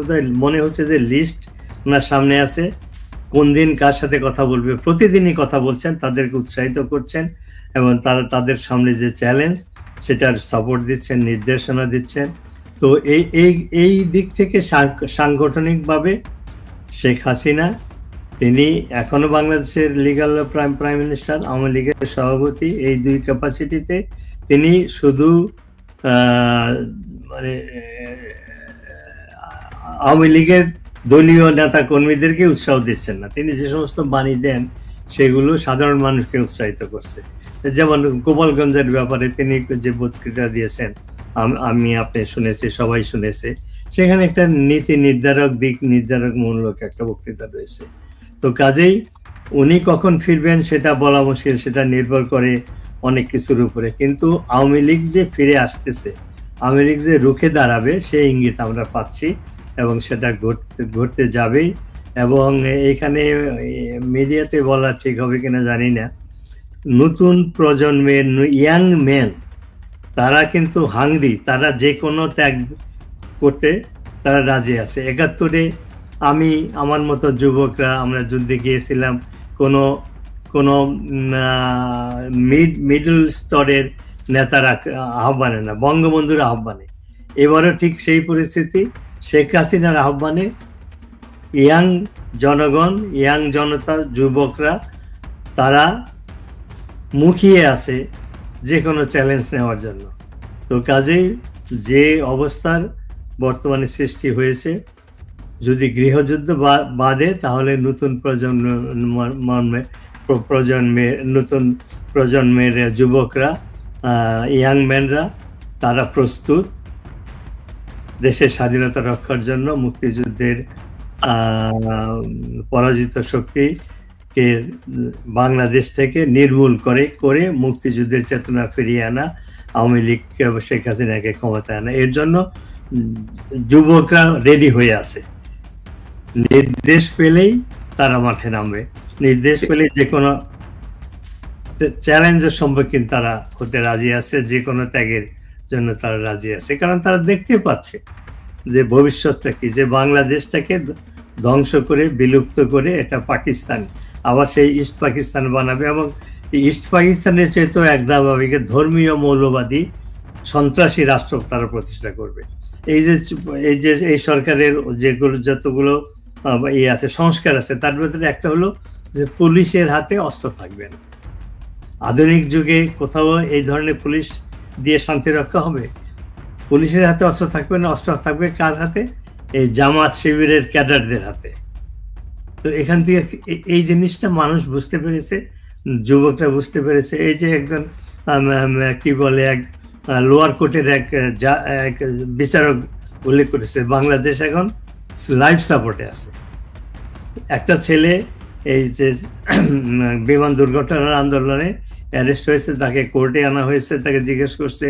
[SPEAKER 1] মনে হচ্ছে যে লিস্ট ওনার সামনে আছে, কোন দিন কার সাথে কথা বলবে, প্রতিদিনই কথা বলছেন, তাদেরকে উৎসাহিত করছেন, এবং তারা তাদের সামনে যে চ্যালেঞ্জ সেটার সাপোর্ট দিচ্ছেন, নির্দেশনা দিচ্ছেন। তো এই দিক থেকে সাংগঠনিকভাবে শেখ হাসিনা, তিনি এখনো বাংলাদেশের লিগাল প্রাইম মিনিস্টার, আওয়ামী লীগের সভাপতি, এই দুই ক্যাপাসিটিতে তিনি শুধু মানে আওয়ামী লীগের দলীয় নেতা কর্মীদেরকে উৎসাহ দিচ্ছেন না, তিনি যে সমস্ত বাণী দেন সেগুলো সাধারণ মানুষকে উৎসাহিত করছে। যেমন গোপালগঞ্জের ব্যাপারে তিনি যে বক্তৃতা দিয়েছেন, আপনি শুনেছি, সবাই শুনেছে, সেখানে একটা নীতি নির্ধারক, দিক নির্ধারক মূলক একটা বক্তৃতা রয়েছে। তো কাজেই উনি কখন ফিরবেন সেটা বলা মুশকিল, সেটা নির্ভর করে অনেক কিছুর উপরে, কিন্তু আওয়ামী লীগ যে ফিরে আসতেছে, আওয়ামী লীগ যে রুখে দাঁড়াবে সেই ইঙ্গিত আমরা পাচ্ছি, এবং সেটা ঘটতে যাবেই। এবং এখানে মিডিয়াতে বলা ঠিক হবে কিনা জানি না, নতুন প্রজন্মের ইয়াং মেন তারা কিন্তু হাংরি, তারা যে কোনো ত্যাগ করতে তারা রাজি আছে। ৭১-এ আমি আমার মতো যুবকরা আমরা যুদ্ধে গিয়েছিলাম কোনো কোনো মিডল স্তরের নেতারা আহ্বানে না, বঙ্গবন্ধুর আহ্বানে। এবারও ঠিক সেই পরিস্থিতি, শেখ হাসিনার আহ্বানে ইয়াং জনগণ, ইয়াং জনতা, যুবকরা তারা মুখিয়ে আছে যে কোনো চ্যালেঞ্জ নেওয়ার জন্য। তো কাজেই যে অবস্থার বর্তমানে সৃষ্টি হয়েছে, যদি গৃহযুদ্ধ বাদে তাহলে নতুন প্রজন্মের যুবকরা, ইয়াং ম্যানরা তারা প্রস্তুত দেশের স্বাধীনতা রক্ষার জন্য, মুক্তিযুদ্ধের পরাজিত শক্তিকে বাংলাদেশ থেকে নির্মূল করে মুক্তিযুদ্ধের চেতনা ফিরিয়ে আনা, আওয়ামী লীগ শেখ হাসিনাকে ক্ষমতায় আনা। এর জন্য যুবকরা রেডি হয়ে আছে। নির্দেশ পেলেই তারা মাঠে নামবে, নির্দেশ পেলে যে কোনো চ্যালেঞ্জের সম্মুখীন তারা হতে রাজি আছে, যে কোনো ত্যাগের জন্য তারা রাজি আছে। কারণ তারা দেখতে পাচ্ছে যে ভবিষ্যৎটা কি, যে বাংলাদেশটাকে ধ্বংস করে বিলুপ্ত করে এটা পাকিস্তান, আবার সেই ইস্ট পাকিস্তান বানাবে, এবং ইস্ট পাকিস্তানের চেয়েও একদমভাবে ধর্মীয় মৌলবাদী সন্ত্রাসী রাষ্ট্র তারা প্রতিষ্ঠা করবে। এই সরকারের যেগুলো যতগুলো আছে সংস্কার আছে, তার ভিতরে একটা হলো যে পুলিশের হাতে অস্ত্র থাকবে না। আধুনিক যুগে কোথাও এই ধরনের পুলিশ দিয়ে শান্তি রক্ষা হবে? পুলিশের হাতে অস্ত্র থাকবে না, অস্ত্র থাকবে কার হাতে? এই জামাত শিবিরের ক্যাডারদের হাতে। তো এখান থেকে এই জিনিসটা মানুষ বুঝতে পেরেছে, যুবকরা বুঝতে পেরেছে। এই যে একজন কি বলে, এক লোয়ার কোর্টের এক বিচারক উল্লেখ করেছে, বাংলাদেশ এখন লাইফ সাপোর্টে আছে। একটা ছেলে এই যে বিমান দুর্ঘটনার আন্দোলনে অ্যারেস্ট হয়েছে, তাকে কোর্টে আনা হয়েছে, তাকে জিজ্ঞেস করছে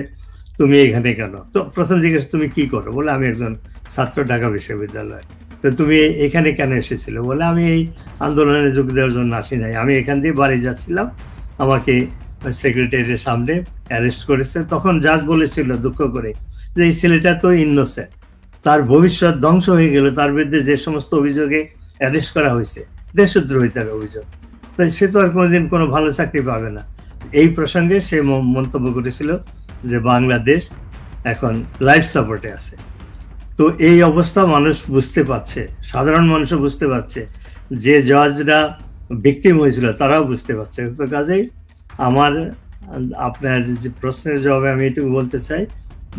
[SPEAKER 1] তুমি এখানে কেন? তো প্রথম জিজ্ঞেস তুমি কি করো? বলে আমি একজন ছাত্র, ঢাকা বিশ্ববিদ্যালয়। তো তুমি এখানে কেন এসেছিল? বলে আমি এই আন্দোলনে যোগ দেওয়ার জন্য আসি নাই, আমি এখান দিয়ে বাড়ি যাচ্ছিলাম, আমাকে সেক্রেটারির সামনে অ্যারেস্ট করেছে। তখন জাজ বলেছিল দুঃখ করে যে এই ছেলেটা তো ইনোসেন্ট, তার ভবিষ্যৎ ধ্বংস হয়ে গেল, তার বিরুদ্ধে যে সমস্ত অভিযোগে অ্যারেস্ট করা হয়েছে দেশদ্রোহিতার অভিযোগ, তাই সে তো আর কোনোদিন কোনো ভালো চাকরি পাবে না। এই প্রসঙ্গে সে মন্তব্য করেছিল যে বাংলাদেশ এখন লাইফ সাপোর্টে আছে। তো এই অবস্থা মানুষ বুঝতে পারছে, সাধারণ মানুষও বুঝতে পারছে, যে জজরা ভিকটিম হয়েছিল তারাও বুঝতে পারছে। তো কাজেই আপনার যে প্রশ্নের জবাবে আমি এটুকু বলতে চাই,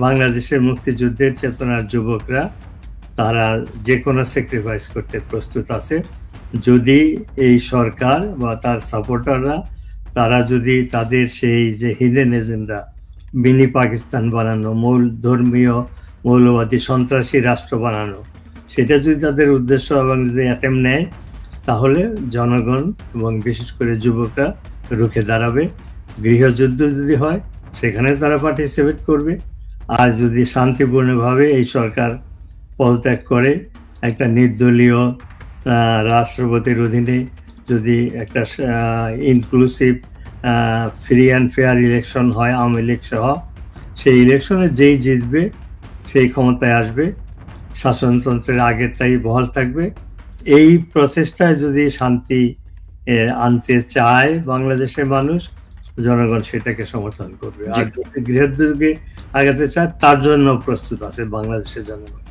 [SPEAKER 1] বাংলাদেশের মুক্তিযুদ্ধের চেতনার যুবকরা তারা যে কোনো স্যাক্রিফাইস করতে প্রস্তুত আছে, যদি এই সরকার বা তার সাপোর্টাররা তারা যদি তাদের সেই যে হিডেন এজেন্ডা, মিনি পাকিস্তান বানানো, ধর্মীয় মৌলবাদী সন্ত্রাসী রাষ্ট্র বানানো, সেটা যদি তাদের উদ্দেশ্য এবং যদি অ্যাটেম্প নেয়, তাহলে জনগণ এবং বিশেষ করে যুবকরা রুখে দাঁড়াবে। গৃহযুদ্ধ যদি হয় সেখানে তারা পার্টিসিপেট করবে। আর যদি শান্তিপূর্ণভাবে এই সরকার পদত্যাগ করে একটা নির্দলীয় রাষ্ট্রপতির অধীনে যদি একটা inclusive free and fair election হয়, আওয়ামী লীগ সহ, সেই ইলেকশনে যেই জিতবে সেই ক্ষমতায় আসবে, শাসনতন্ত্রের আগেরটাই বহাল থাকবে। এই প্রচেষ্টায় যদি শান্তি আনতে চায় বাংলাদেশের মানুষ, জনগণ সেটাকে সমর্থন করবে। আর যদি গৃহযুদ্ধে আগাতে চায় তার জন্য প্রস্তুত আছে বাংলাদেশের জনগণ।